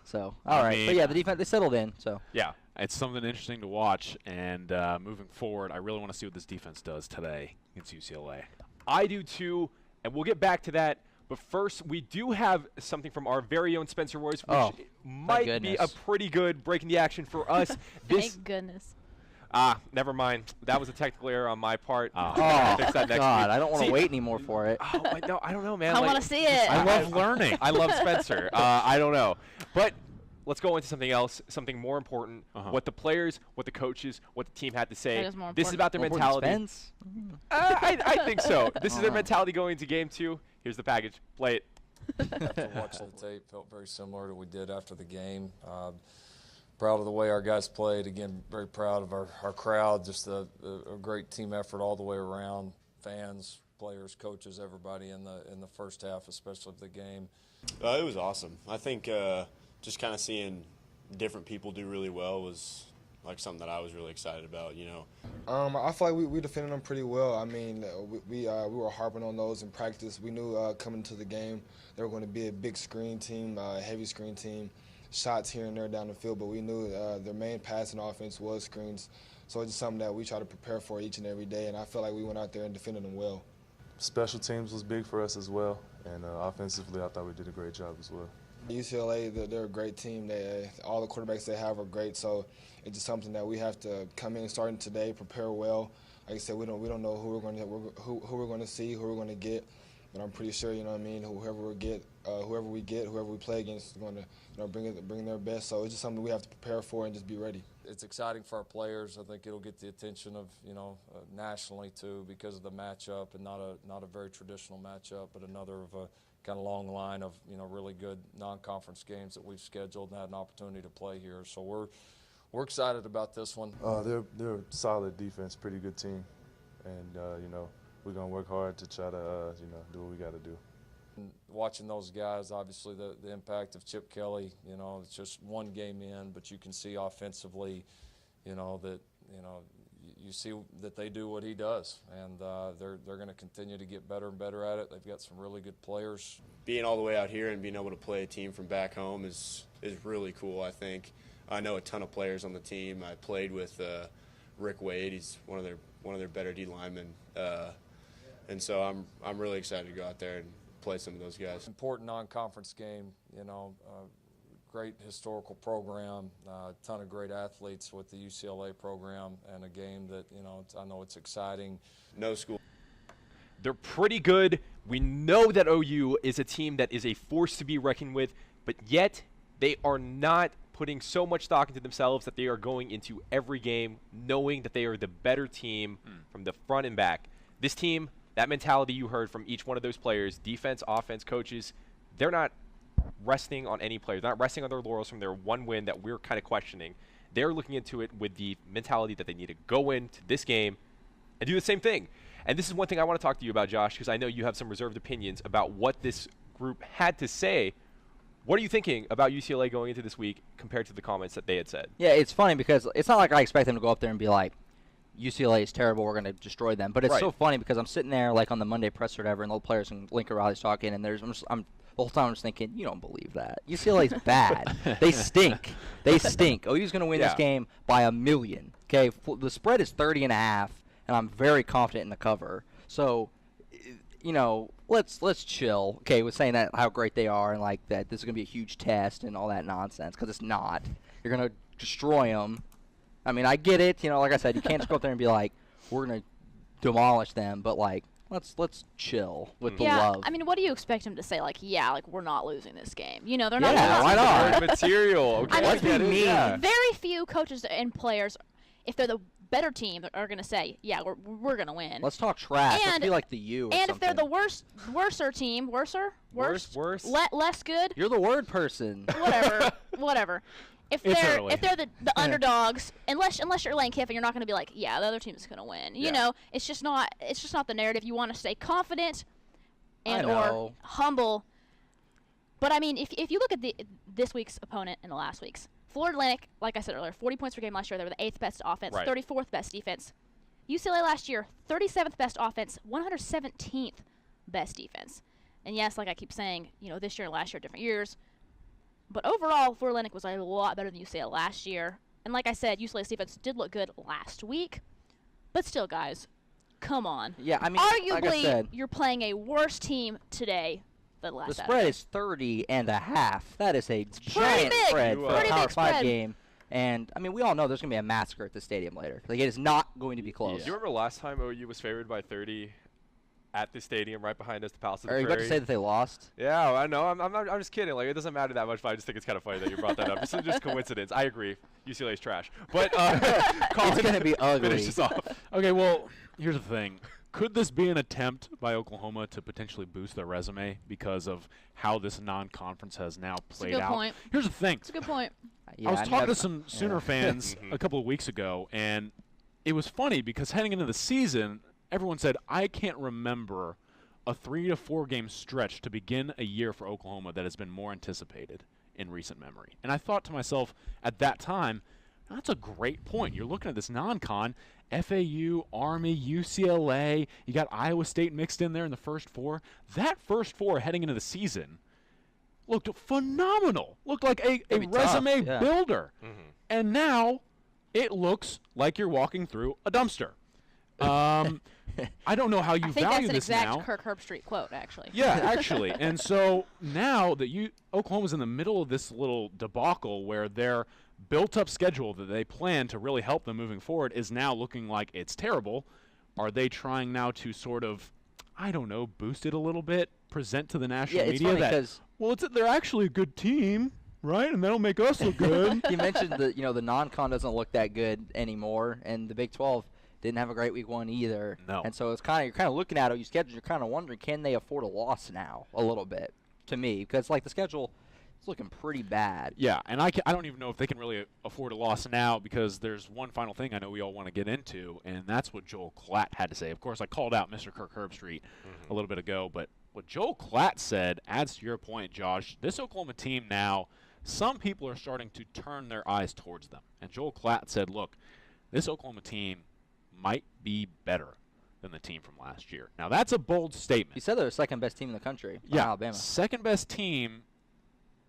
So, all right. But, yeah, the defense, they settled in. So. Yeah. It's something interesting to watch, and moving forward, I really want to see what this defense does today against UCLA. I do too, and we'll get back to that. But first, we do have something from our very own Spencer Royce, which might be a goodness. pretty good breaking the action for us. This Thank goodness. Never mind. That was a technical error on my part. Oh, Fix that next God, week. I don't want See, to wait anymore for it. Oh, no, I don't know, man. I Like, want to see it. I love learning. I love Spencer. I don't know. But let's go into something else, something more important. What the players, what the coaches, what the team had to say. That is more This is important. about their mentality. Spence? I think so. This is their mentality going into game 2. Here's the package. Play it. Watching the tape, felt very similar to what we did after the game. Proud of the way our guys played. Again, very proud of our crowd. Just a great team effort all the way around. Fans, players, coaches, everybody in the first half, especially of the game. It was awesome. I think just kind of seeing different people do really well was like something that I was really excited about. I feel like we defended them pretty well. I mean, we were harping on those in practice. We knew coming to the game they were going to be a big screen team, heavy screen team, shots here and there down the field. But we knew their main passing offense was screens. So it's just something that we try to prepare for each and every day. And I feel like we went out there and defended them well. Special teams was big for us as well. And offensively, I thought we did a great job as well. UCLA, they're a great team. All the quarterbacks they have are great. So it's just something that we have to come in starting today, prepare well. Like I said, we don't know who we're going to see, who we're going to get. But I'm pretty sure, you know what I mean, whoever we play against is going to bring their best. So it's just something we have to prepare for and just be ready. It's exciting for our players. I think it'll get the attention of nationally too because of the matchup, and not a very traditional matchup, but another of a kind of long line of really good non-conference games that we've scheduled and had an opportunity to play here. So we're excited about this one. They're a solid defense, pretty good team, and we're gonna work hard to try to do what we got to do. And watching those guys, obviously the impact of Chip Kelly, it's just one game in, but you can see offensively, that you see that they do what he does, and they're going to continue to get better and better at it. They've got some really good players. Being all the way out here and being able to play a team from back home is really cool. I think I know a ton of players on the team. I played with Rick Wade. He's one of their better D linemen, and so I'm really excited to go out there and play some of those guys. Important non-conference game, great historical program, a ton of great athletes with the UCLA program, and a game that, I know it's exciting. No school. They're pretty good. We know that OU is a team that is a force to be reckoned with, but yet they are not putting so much stock into themselves that they are going into every game knowing that they are the better team from the front and back. This team, that mentality you heard from each one of those players, defense, offense, coaches, they're not resting on any players. They're not resting on their laurels from their one win that we're kind of questioning. They're looking into it with the mentality that they need to go into this game and do the same thing. And this is one thing I want to talk to you about, Josh, because I know you have some reserved opinions about what this group had to say. What are you thinking about UCLA going into this week compared to the comments that they had said? Yeah, it's funny because it's not like I expect them to go up there and be like, UCLA is terrible, we're going to destroy them. But it's so funny because I'm sitting there like on the Monday press or whatever, and the players and Lincoln Riley's talking, and the whole time I'm just thinking, you don't believe that. UCLA's bad. They stink. They stink. OU's going to win this game by 1,000,000. Okay, the spread is 30.5, and I'm very confident in the cover. So, let's chill. Okay, with saying that how great they are and like that this is going to be a huge test and all that nonsense, because it's not. You're going to destroy them. I mean, I get it. Like I said, you can't just go up there and be like, we're going to demolish them, but like, let's chill with the love. I mean, what do you expect him to say? Like, we're not losing this game. They're not. Yeah, why not? Material. Okay. Let's be mean. Very few coaches and players, if they're the better team, are going to say, we're going to win. Let's talk trash. Let's be like the U. And if they're the worser team, worse, less good. You're the word person. Whatever. If they're the underdogs, unless you're Lane Kiffin, you're not going to be like, the other team's going to win. It's just not the narrative. You want to stay confident and or humble. But I mean, if you look at this week's opponent and the last week's, Florida Atlantic, like I said earlier, 40 points per game last year. They were the 8th best offense, 34th best defense. UCLA last year, 37th best offense, 117th best defense. And yes, like I keep saying, this year and last year, different years. But overall, Florida Atlantic was a lot better than UCLA last year. And like I said, UCLA's defense did look good last week. But still, guys, come on. Yeah, I mean, arguably, like I said, you're playing a worse team today than last The Saturday. spread is 30.5. That is a giant big. spread for a Pretty Power big 5 spread. game. And, I mean, we all know there's going to be a massacre at the stadium later. Like, it is not going to be close. Do you remember last time OU was favored by 30 at the stadium right behind us, the Palace of the Are you about to Prairie? say that they lost? Yeah, I know. I'm just kidding. Like, it doesn't matter that much, but I just think it's kind of funny that you brought that up. This is just coincidence. I agree. UCLA's trash. But Colin, It's going to be ugly. finish this off. Okay, well, here's the thing. Could this be an attempt by Oklahoma to potentially boost their resume because of how this non-conference has now played good out? point. Here's the thing. It's a good point. Yeah, I was talking to never- some Sooner fans a couple of weeks ago, and it was funny because heading into the season, everyone said, I can't remember a 3 to 4 game stretch to begin a year for Oklahoma that has been more anticipated in recent memory. And I thought to myself at that time, that's a great point. You're looking at this non-con, FAU, Army, UCLA, you got Iowa State mixed in there in the first 4. That first 4 heading into the season looked phenomenal. Looked like a It'd be resume tough, yeah. builder. And now it looks like you're walking through a dumpster. I don't know how you I think value that's an this exact now. Kirk Herbstreit quote, actually. Yeah, actually. And so now that Oklahoma's in the middle of this little debacle where their built-up schedule that they plan to really help them moving forward is now looking like it's terrible, are they trying now to sort of, I don't know, boost it a little bit, present to the national Yeah, it's media funny that, 'cause- well, they're actually a good team, right? And that'll make us look good. You mentioned that the non-con doesn't look that good anymore, and the Big 12 didn't have a great week 1 either. No. And so you're kind of looking at OU schedule, you're kind of wondering, can they afford a loss now a little bit? To me, because like the schedule is looking pretty bad. Yeah, and I don't even know if they can really afford a loss now because there's one final thing I know we all want to get into, and that's what Joel Klatt had to say. Of course, I called out Mr. Kirk Herbstreit a little bit ago, but what Joel Klatt said adds to your point, Josh. This Oklahoma team now, some people are starting to turn their eyes towards them. And Joel Klatt said, look, this Oklahoma team might be better than the team from last year. Now, that's a bold statement. You said they're the second best team in the country. Alabama. Second best team.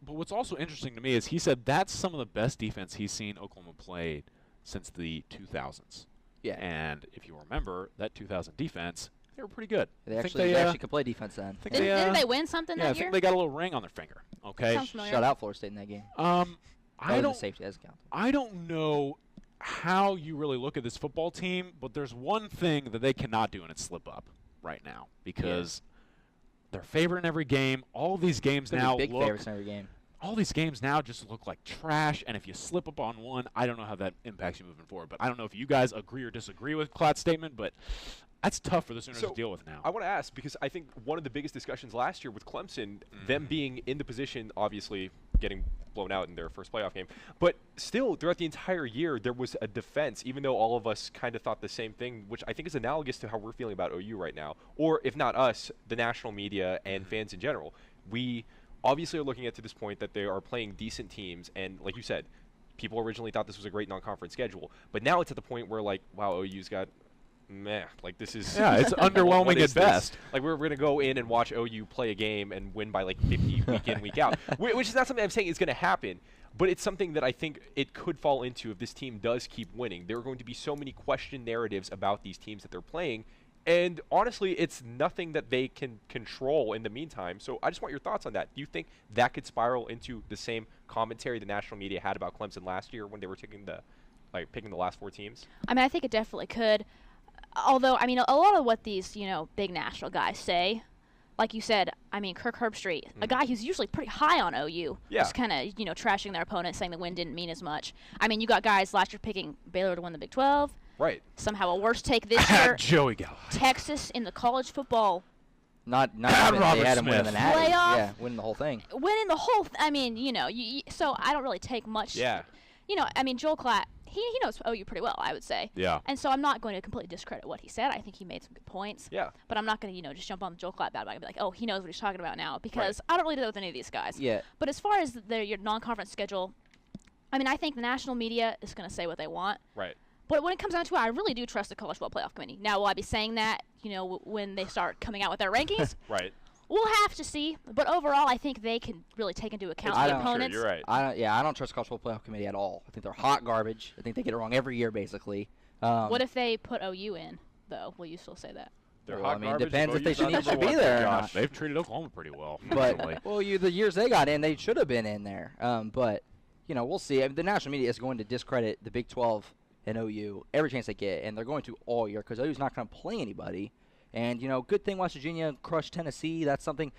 But what's also interesting to me is he said that's some of the best defense he's seen Oklahoma play since the 2000s. Yeah. And if you remember, that 2000 defense, they were pretty good. They I think actually could play defense then. Didn't they win something Yeah, I that think year? they got a little ring on their finger. Okay. Sounds familiar. Shut out Florida State in that game. I don't. Safety doesn't count. I don't know how you really look at this football team, but there's one thing that they cannot do, and it's slip up right now because they're favored in every game. All these games They're now big look. favorites in every game. All these games now just look like trash, and if you slip up on one, I don't know how that impacts you moving forward. But I don't know if you guys agree or disagree with Klatt's statement, but that's tough for the Sooners to deal with now. I want to ask, because I think one of the biggest discussions last year with Clemson, them being in the position, obviously getting blown out in their first playoff game, but still throughout the entire year there was a defense, even though all of us kind of thought the same thing, which I think is analogous to how we're feeling about OU right now, or if not us, the national media and fans in general. We obviously are looking at to this point that they are playing decent teams, and like you said, people originally thought this was a great non-conference schedule, but now it's at the point where like, wow, OU's got meh, like this is it's what underwhelming is at this? best. Like we're going to go in and watch OU play a game and win by like 50 week in, week out, which is not something I'm saying is going to happen, but it's something that I think it could fall into if this team does keep winning. There are going to be so many question narratives about these teams that they're playing, and honestly, it's nothing that they can control in the meantime. So I just want your thoughts on that. Do you think that could spiral into the same commentary the national media had about Clemson last year when they were picking the last 4 teams? I mean, I think it definitely could. Although, I mean, a lot of what these, big national guys say, like you said, I mean, Kirk Herbstreit, a guy who's usually pretty high on OU, just kind of, trashing their opponent, saying the win didn't mean as much. I mean, you got guys last year picking Baylor to win the Big 12. Right. Somehow a worse take this year. Joey Gallo. Texas in the college football Not Bad even, Robert they had him winning the Smith. Natty. Playoff. Yeah, winning the whole thing. winning the whole. I mean, so I don't really take much. Yeah. I mean, Joel Klatt, he knows OU pretty well, I would say. Yeah. And so I'm not going to completely discredit what he said. I think he made some good points. Yeah. But I'm not going to, just jump on the Joel Klatt bandwagon and be like, oh, he knows what he's talking about now, because I don't really know with any of these guys. Yeah. But as far as your non-conference schedule, I mean, I think the national media is going to say what they want. Right. But when it comes down to it, I really do trust the College Football Playoff Committee. Now, will I be saying that, when they start coming out with their rankings? Right. We'll have to see. But overall, I think they can really take into account I the don't- opponents. Sure, you're right. I don't trust College Football Playoff Committee at all. I think they're hot garbage. I think they get it wrong every year, basically. What if they put OU in, though? Will you still say that? They're Well, hot I mean, garbage. depends if they OU's should not even number be one. there or Josh. not. They've treated Oklahoma pretty well. But recently. the years they got in, they should have been in there. But we'll see. I mean, the national media is going to discredit the Big 12 and OU every chance they get, and they're going to all year because OU's not going to play anybody. And, good thing West Virginia crushed Tennessee. That's something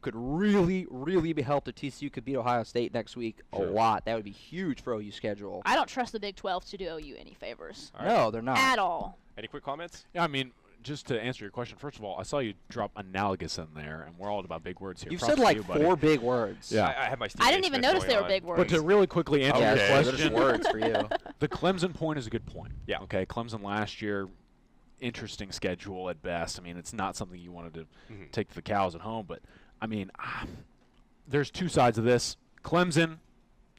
could really, really be helped if TCU could beat Ohio State next week a lot. That would be huge for OU's schedule. I don't trust the Big 12 to do OU any favors. No, they're not. At all. Any quick comments? Yeah, I mean, just to answer your question, first of all, I saw you drop analogous in there, and we're all about big words here. You've Props said to like you, buddy. 4 big words. Yeah. I had my I didn't even notice they were big words. But to really quickly answer your they're question, just words for you. the Clemson point is a good point. Yeah. Okay, Clemson last year, interesting schedule at best. I mean, it's not something you wanted to take to the cows at home, but, I mean, there's two sides of this. Clemson,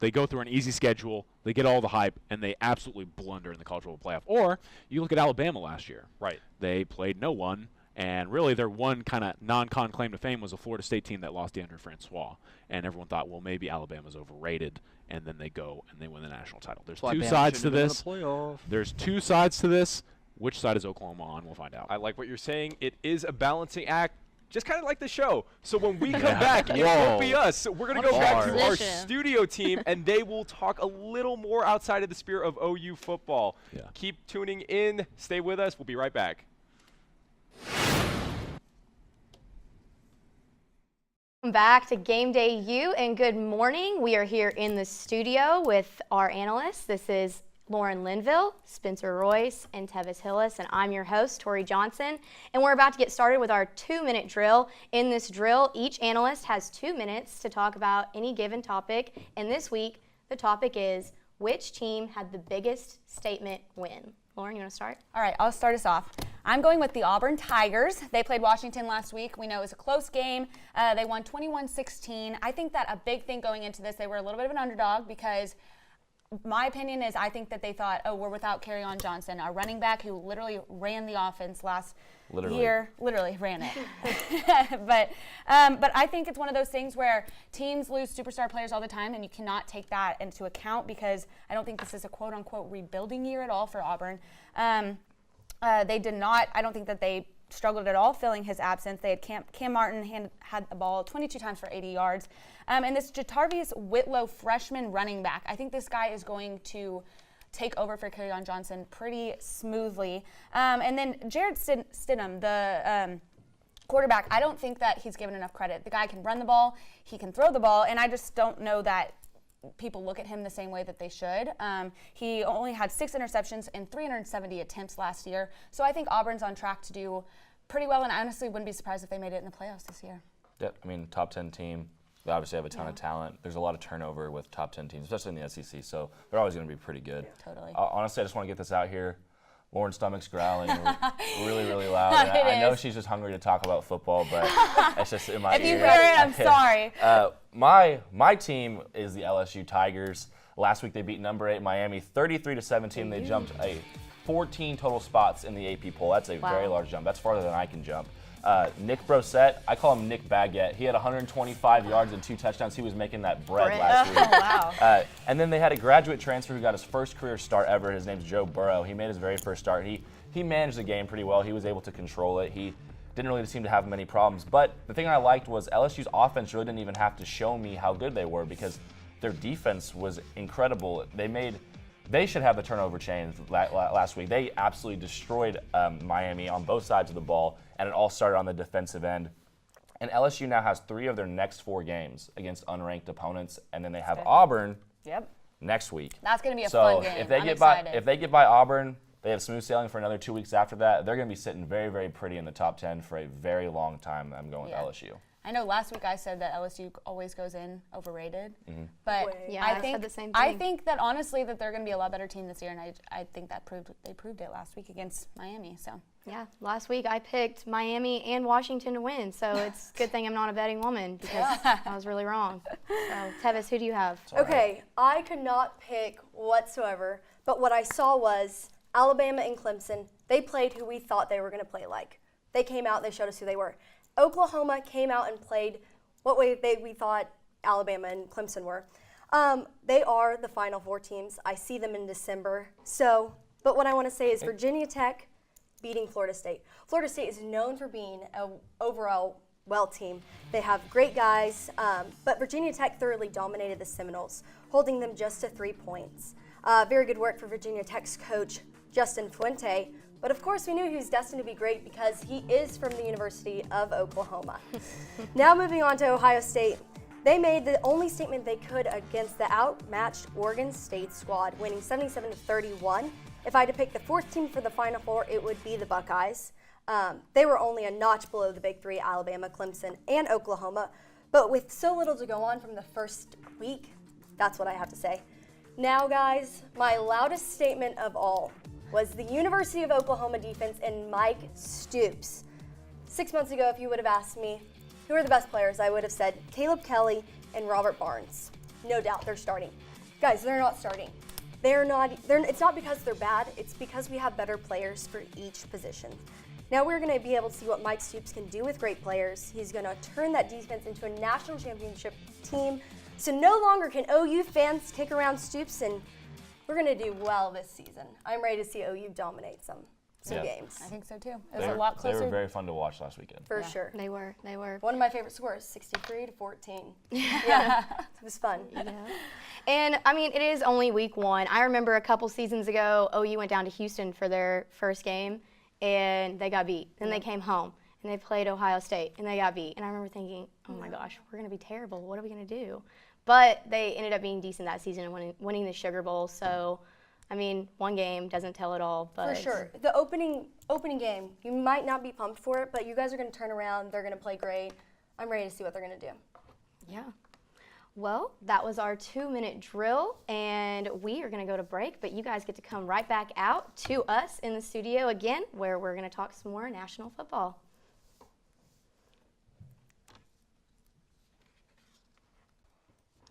they go through an easy schedule, they get all the hype, and they absolutely blunder in the college football playoff. Or you look at Alabama last year. Right. They played no one, and really their one kind of non-con claim to fame was a Florida State team that lost DeAndre Francois. And everyone thought, well, maybe Alabama's overrated, and then they go and they win the national title. There's two sides to this. There's two sides to this. Which side is Oklahoma on? We'll find out. I like what you're saying. It is a balancing act. Just kind of like the show. So when we come back, it won't be us. So we're going to go back to our studio team, and they will talk a little more outside of the spirit of OU football. Yeah. Keep tuning in. Stay with us. We'll be right back. Welcome back to Game Day U, and good morning. We are here in the studio with our analysts. This is Lauren Linville, Spencer Royce, and Tevis Hillis, and I'm your host, Tori Johnson. And we're about to get started with our 2-minute drill. In this drill, each analyst has 2 minutes to talk about any given topic. And this week, the topic is, which team had the biggest statement win? Lauren, you want to start? All right, I'll start us off. I'm going with the Auburn Tigers. They played Washington last week. We know it was a close game. They won 21-16. I think that a big thing going into this, they were a little bit of an underdog because my opinion is I think that they thought, oh, we're without Kerryon Johnson, our running back who literally ran the offense last year. Literally ran it. But I think it's one of those things where teams lose superstar players all the time, and you cannot take that into account because I don't think this is a quote-unquote rebuilding year at all for Auburn. They did not. I don't think that they struggled at all filling his absence. They had Cam Martin had the ball 22 times for 80 yards. And this Jatarvius Whitlow freshman running back, I think this guy is going to take over for Kerryon Johnson pretty smoothly. And then Jared Stidham, the quarterback, I don't think that he's given enough credit. The guy can run the ball, he can throw the ball, and I just don't know that people look at him the same way that they should. He only had 6 interceptions and 370 attempts last year. So I think Auburn's on track to do pretty well, and I honestly wouldn't be surprised if they made it in the playoffs this year. Yep, I mean, top 10 team. They obviously have a ton of talent. There's a lot of turnover with top 10 teams, especially in the SEC, so they're always going to be pretty good. Totally. Honestly, I just want to get this out here. Lauren's stomach's growling really, really loud. I know she's just hungry to talk about football, but it's just in my ear. If you hear it, I'm sorry. My team is the LSU Tigers. Last week they beat number 8 Miami 33-17. They jumped 14 total spots in the AP poll. That's a very large jump. That's farther than I can jump. Nick Brosette, I call him Nick Baguette. He had 125 yards and 2 touchdowns. He was making that bread last week. Wow. And then they had a graduate transfer who got his first career start ever. His name's Joe Burrow. He made his very first start. He managed the game pretty well. He was able to control it. He didn't really seem to have many problems. But the thing I liked was LSU's offense really didn't even have to show me how good they were because their defense was incredible. They should have the turnover chain last week. They absolutely destroyed Miami on both sides of the ball, and it all started on the defensive end. And LSU now has 3 of their next 4 games against unranked opponents, and then they have Auburn next week. That's going to be a fun game. If they get by Auburn, they have smooth sailing for another 2 weeks after that. They're going to be sitting very, very pretty in the top 10 for a very long time. I'm going with LSU. I know last week I said that LSU always goes in overrated, but I said the same thing. I think that honestly that they're going to be a lot better team this year, and I think that they proved it last week against Miami. So yeah, last week I picked Miami and Washington to win, so it's a good thing I'm not a betting woman because I was really wrong. So Tevis, who do you have? Okay, I could not pick whatsoever, but what I saw was Alabama and Clemson. They played who we thought they were going to play like. They came out, they showed us who they were. Oklahoma came out and played what we thought Alabama and Clemson were. They are the Final Four teams. I see them in December. But what I want to say is Virginia Tech beating Florida State. Florida State is known for being an overall well team. They have great guys, but Virginia Tech thoroughly dominated the Seminoles. holding them just to 3 points. Very good work for Virginia Tech's coach, Justin Fuente. But of course, we knew he was destined to be great because he is from the University of Oklahoma. Now moving on to Ohio State. They made the only statement they could against the outmatched Oregon State squad, winning 77-31. If I had to pick the fourth team for the Final Four, it would be the Buckeyes. They were only a notch below the big three, Alabama, Clemson, and Oklahoma. But with so little to go on from the first week, that's what I have to say. Now, guys, my loudest statement of all was the University of Oklahoma defense and Mike Stoops. 6 months ago, if you would have asked me who are the best players, I would have said Caleb Kelly and Robert Barnes. No doubt they're starting. Guys, they're not starting. It's not because they're bad, it's because we have better players for each position. Now we're going to be able to see what Mike Stoops can do with great players. He's going to turn that defense into a national championship team. So no longer can OU fans kick around Stoops, and we're going to do well this season. I'm ready to see OU dominate some games. I think so too. It was a lot closer. They were very fun to watch last weekend. For sure. They were. One of my favorite scores, 63-14. Yeah, it was fun. Yeah. And, I mean, it is only week one. I remember a couple seasons ago, OU went down to Houston for their first game, and they got beat. Then they came home, and they played Ohio State, and they got beat. And I remember thinking, oh, my gosh, we're going to be terrible. What are we going to do? But they ended up being decent that season and winning the Sugar Bowl. So, I mean, one game doesn't tell it all. But for sure. The opening game, you might not be pumped for it, but you guys are going to turn around. They're going to play great. I'm ready to see what they're going to do. Yeah. Well, that was our 2-minute drill, and we are going to go to break, but you guys get to come right back out to us in the studio again, where we're going to talk some more national football.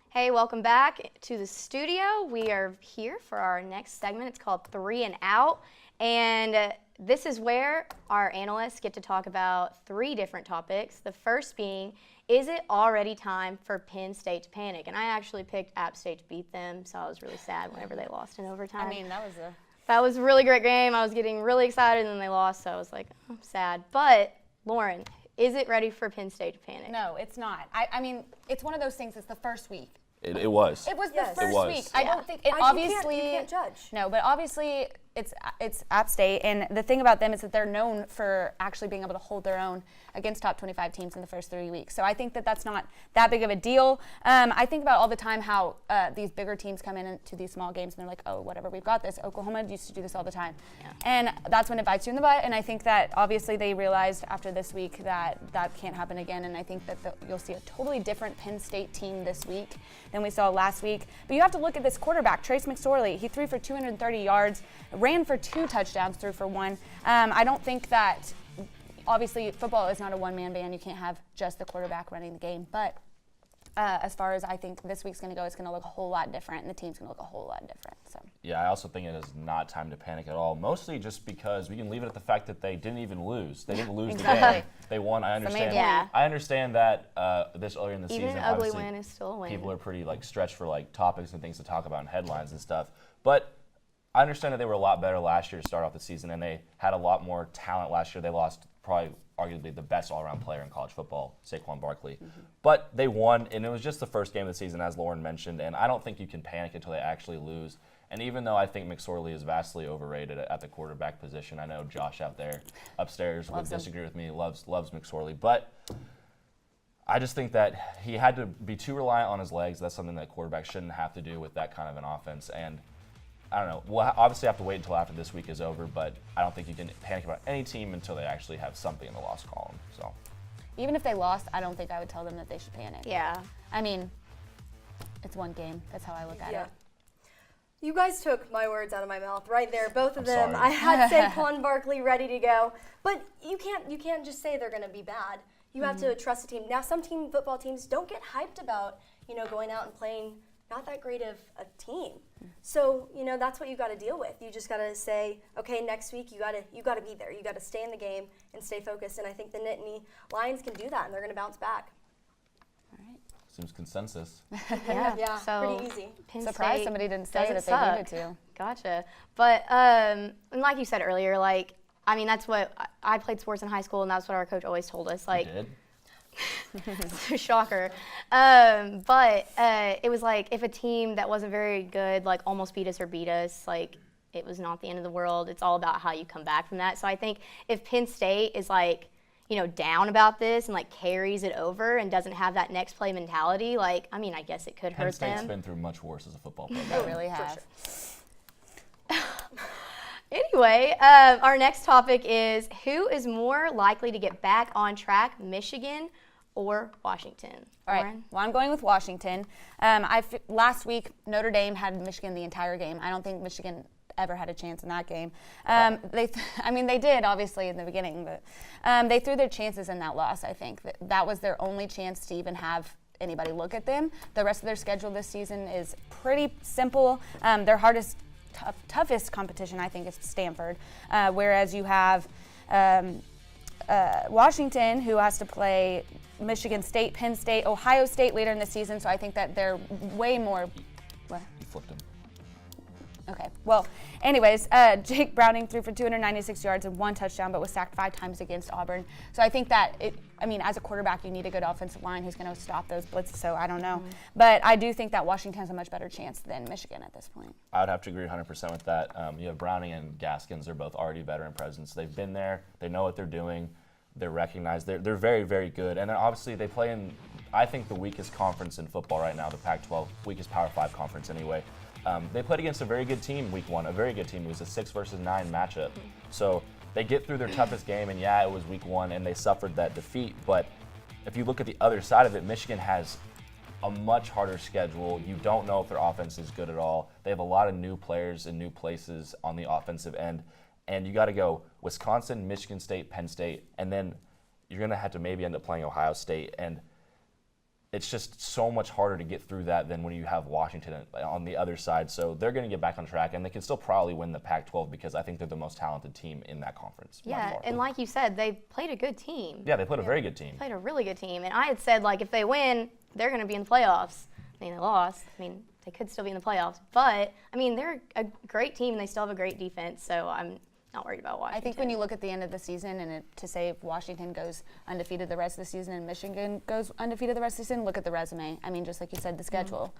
Hey, welcome back to the studio. We are here for our next segment. It's called 3 and Out, and this is where our analysts get to talk about 3 different topics. The first being, is it already time for Penn State to panic? And I actually picked App State to beat them, so I was really sad whenever they lost in overtime. I mean, that was a really great game. I was getting really excited, and then they lost, so I was like, oh, I'm sad. But, Lauren, is it ready for Penn State to panic? No, it's not. I mean, it's one of those things. It's the first week. It was. It was the first week. Yeah. I don't think it obviously. You can't judge. No, but obviously it's App State, and the thing about them is that they're known for actually being able to hold their own against top 25 teams in the first 3 weeks. So I think that that's not that big of a deal. I think about all the time how these bigger teams come into these small games and they're like, oh, whatever, we've got this. Oklahoma used to do this all the time. Yeah. And that's when it bites you in the butt. And I think that obviously they realized after this week that that can't happen again. And I think that you'll see a totally different Penn State team this week than we saw last week. But you have to look at this quarterback, Trace McSorley. He threw for 230 yards, ran for 2 touchdowns, threw for 1. I don't think that, obviously, football is not a one-man band. You can't have just the quarterback running the game. But as far as I think this week's going to go, it's going to look a whole lot different, and the team's going to look a whole lot different. So. Yeah, I also think it is not time to panic at all, mostly just because we can leave it at the fact that they didn't even lose. They didn't lose the game. They won. I understand. I understand that this earlier in the season, even an ugly win is still a win. People are pretty stretched for topics and things to talk about and headlines and stuff. But I understand that they were a lot better last year to start off the season, and they had a lot more talent last year. They lost probably arguably the best all-around player in college football, Saquon Barkley. Mm-hmm. But they won, and it was just the first game of the season, as Lauren mentioned, and I don't think you can panic until they actually lose. And even though I think McSorley is vastly overrated at the quarterback position, I know Josh out there upstairs would disagree with me, loves McSorley, but I just think that he had to be too reliant on his legs. That's something that quarterbacks shouldn't have to do with that kind of an offense. And I don't know. We'll obviously have to wait until after this week is over, but I don't think you can panic about any team until they actually have something in the loss column. So, even if they lost, I don't think I would tell them that they should panic. Yeah. I mean, it's one game. That's how I look at it. You guys took my words out of my mouth right there, both of them. Sorry. I had Saquon Barkley ready to go, but you can't just say they're going to be bad. You have to trust the team. Now, some football teams don't get hyped about going out and playing not that great of a team. So, that's what you got to deal with. You just got to say, okay, next week you got to be there. You got to stay in the game and stay focused. And I think the Nittany Lions can do that, and they're going to bounce back. All right. Seems consensus. Yeah, so pretty easy. Surprised somebody didn't say that they needed to. Gotcha. But and like you said earlier, that's what I played sports in high school, and that's what our coach always told us. You did? Shocker. But it was like if a team that wasn't very good like almost beat us or beat us, like it was not the end of the world. It's all about how you come back from that. So I think if Penn State is like, down about this and like carries it over and doesn't have that next play mentality, like, I mean, I guess it could Penn hurt State's them. been through much worse as a football program. They really have. Anyway, our next topic is who is more likely to get back on track, Michigan or Washington? All right. Lauren? Well, I'm going with Washington. Last week, Notre Dame had Michigan the entire game. I don't think Michigan ever had a chance in that game. They did, obviously, in the beginning, but they threw their chances in that loss, I think. That was their only chance to even have anybody look at them. The rest of their schedule this season is pretty simple. Their toughest competition, I think, is Stanford, whereas you have Washington, who has to play Michigan State, Penn State, Ohio State later in the season, so I think that they're way more... What? You flipped them. Okay. Well, anyways, Jake Browning threw for 296 yards and 1 touchdown, but was sacked 5 times against Auburn. So I think that as a quarterback, you need a good offensive line who's going to stop those blitzes. So I don't know, but I do think that Washington has a much better chance than Michigan at this point. I would have to agree 100% with that. You have Browning and Gaskins. They're both already veteran presence. They've been there. They know what they're doing. They're recognized. They're very, very good. And then obviously they play in, I think, the weakest conference in football right now, the Pac-12, weakest Power 5 conference anyway. They played against a very good team week 1, a very good team. It was a 6 versus 9 matchup. So they get through their toughest game, and yeah, it was week 1, and they suffered that defeat. But if you look at the other side of it, Michigan has a much harder schedule. You don't know if their offense is good at all. They have a lot of new players in new places on the offensive end. And you got to go Wisconsin, Michigan State, Penn State, and then you're going to have to maybe end up playing Ohio State. And it's just so much harder to get through that than when you have Washington on the other side. So they're going to get back on track, and they can still probably win the Pac-12 because I think they're the most talented team in that conference. Yeah, and like you said, they played a good team. Yeah, they played a very good team. Played a really good team. And I had said, like, if they win, they're going to be in the playoffs. I mean, they lost. I mean, they could still be in the playoffs. But, I mean, they're a great team, and they still have a great defense. So I'm not worried about Washington. I think when you look at the end of the season and to say if Washington goes undefeated the rest of the season and Michigan goes undefeated the rest of the season, look at the resume. I mean, just like you said, the schedule.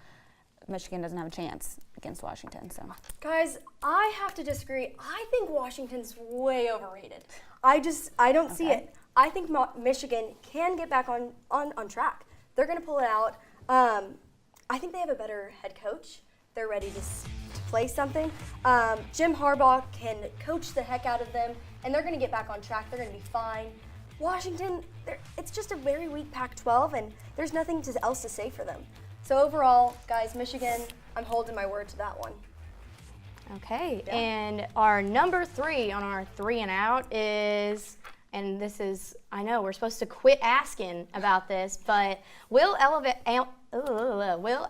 Michigan doesn't have a chance against Washington. So, guys, I have to disagree. I think Washington's way overrated. I don't see it. I think Michigan can get back on track. They're going to pull it out. I think they have a better head coach. They're ready to play something. Jim Harbaugh can coach the heck out of them, and they're going to get back on track. They're going to be fine. Washington, it's just a very weak Pac-12, and there's nothing else to say for them. So overall, guys, Michigan, I'm holding my word to that one. Okay, yeah. And our number 3 on our 3 and out is, and this is, I know we're supposed to quit asking about this, but will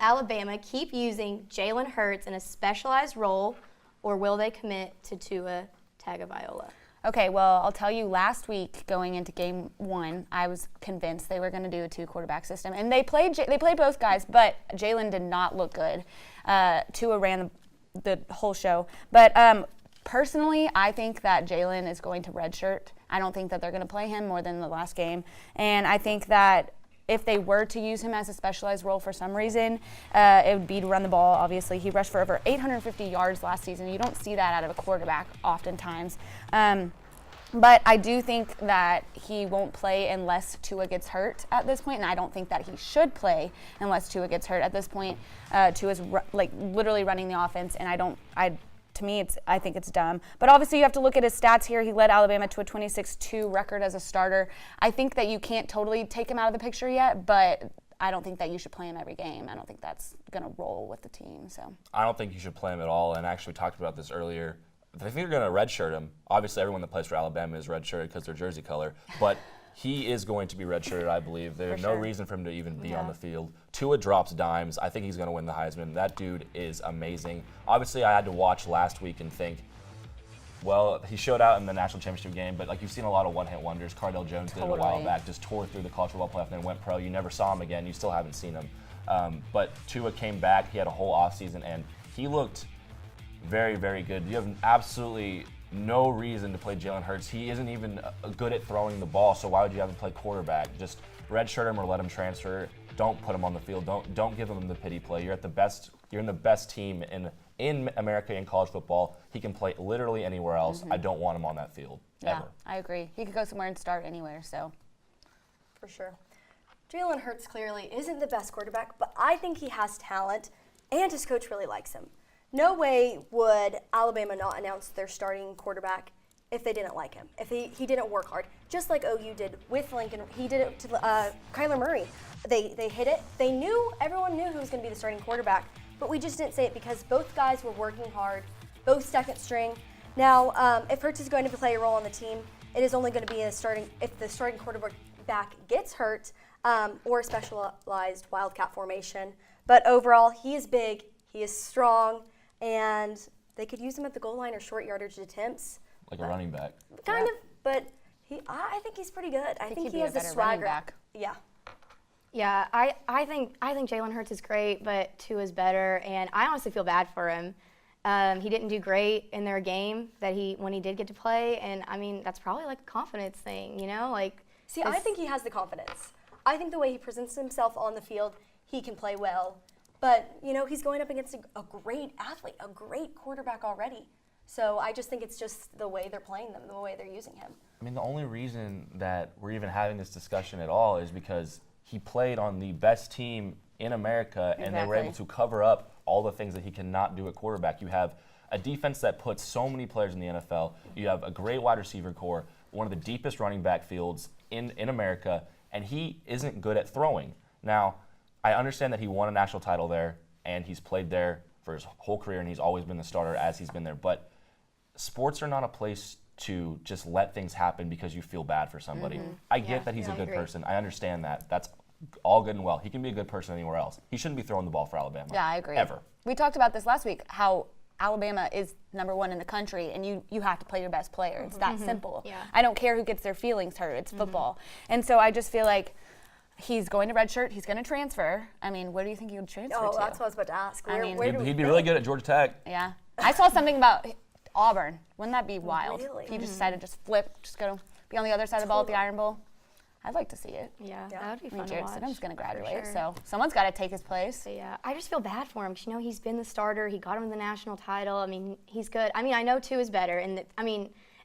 Alabama keep using Jalen Hurts in a specialized role, or will they commit to Tua Tagovailoa? Okay, well, I'll tell you, last week going into game 1, I was convinced they were going to do a 2-quarterback system, and they played both guys, but Jalen did not look good. Tua ran the whole show, but personally, I think that Jalen is going to redshirt. I don't think that they're going to play him more than the last game, and I think that if they were to use him as a specialized role for some reason, it would be to run the ball, obviously. He rushed for over 850 yards last season. You don't see that out of a quarterback oftentimes. But I do think that he won't play unless Tua gets hurt at this point, and I don't think that he should play unless Tua gets hurt at this point. Tua's literally running the offense, and I think it's dumb. But obviously you have to look at his stats here. He led Alabama to a 26-2 record as a starter. I think that you can't totally take him out of the picture yet, but I don't think that you should play him every game. I don't think that's going to roll with the team. So I don't think you should play him at all, and actually we talked about this earlier. I think they're going to redshirt him. Obviously everyone that plays for Alabama is redshirted because they're jersey color, but he is going to be redshirted, I believe. There's no reason for him to even be on the field. Tua drops dimes. I think he's going to win the Heisman. That dude is amazing. Obviously, I had to watch last week and think, well, he showed out in the national championship game, but like you've seen a lot of one-hit wonders. Cardell Jones did it a while back, just tore through the college football playoff and then went pro. You never saw him again. You still haven't seen him. But Tua came back. He had a whole offseason, and he looked very, very good. You have absolutely no reason to play Jalen Hurts. He isn't even good at throwing the ball, so why would you have him play quarterback? Just redshirt him or let him transfer. Don't put him on the field. Don't give him the pity play. You're in the best team in America in college football. He can play literally anywhere else. I don't want him on that field ever. I agree. He could go somewhere and start anywhere. So, for sure. Jalen Hurts clearly isn't the best quarterback, but I think he has talent, and his coach really likes him. No way would Alabama not announce their starting quarterback if they didn't like him, if he didn't work hard. Just like OU did with Lincoln. He did it to Kyler Murray. They hit it. Everyone knew who was going to be the starting quarterback, but we just didn't say it because both guys were working hard, both second string. Now, if Hurts is going to play a role on the team, it is only going to be if the starting quarterback gets hurt or a specialized wildcat formation. But overall, he is big, he is strong, and they could use him at the goal line or short yardage attempts. Like a running back. Kind of, but I think he's pretty good. I think he has the swagger. Yeah. Yeah, I think Jalen Hurts is great, but Tua is better, and I honestly feel bad for him. He didn't do great in their game when he did get to play, and I mean that's probably like a confidence thing, you know? See, I think he has the confidence. I think the way he presents himself on the field, he can play well. But, he's going up against a great athlete, a great quarterback already. So I just think it's just the way they're playing them, the way they're using him. I mean, the only reason that we're even having this discussion at all is because he played on the best team in America, and they were able to cover up all the things that he cannot do at quarterback. You have a defense that puts so many players in the NFL. You have a great wide receiver core, one of the deepest running back fields in America, and he isn't good at throwing. Now, I understand that he won a national title there, and he's played there for his whole career, and he's always been the starter as he's been there. But sports are not a place to just let things happen because you feel bad for somebody. I get that he's a good person. I understand that. That's all good and well. He can be a good person anywhere else. He shouldn't be throwing the ball for Alabama. Yeah, I agree. Ever. We talked about this last week, how Alabama is #1 in the country, and you have to play your best player. It's that simple. Yeah. I don't care who gets their feelings hurt. It's football. And so I just feel like he's going to redshirt. He's going to transfer. I mean, where do you think he would transfer to? Oh, that's what I was about to ask. He'd be really good at Georgia Tech. Yeah. I saw something about Auburn. Wouldn't that be wild? Really? If he just decided to just flip, just go be on the other side of the ball at the Iron Bowl. I'd like to see it. Yeah, that would be fun to Jared watch. Stidham's going to graduate, sure. so someone's got to take his place. Yeah, I just feel bad for him because, he's been the starter. He got him the national title. I mean, he's good. I mean, I know Tua is better. And,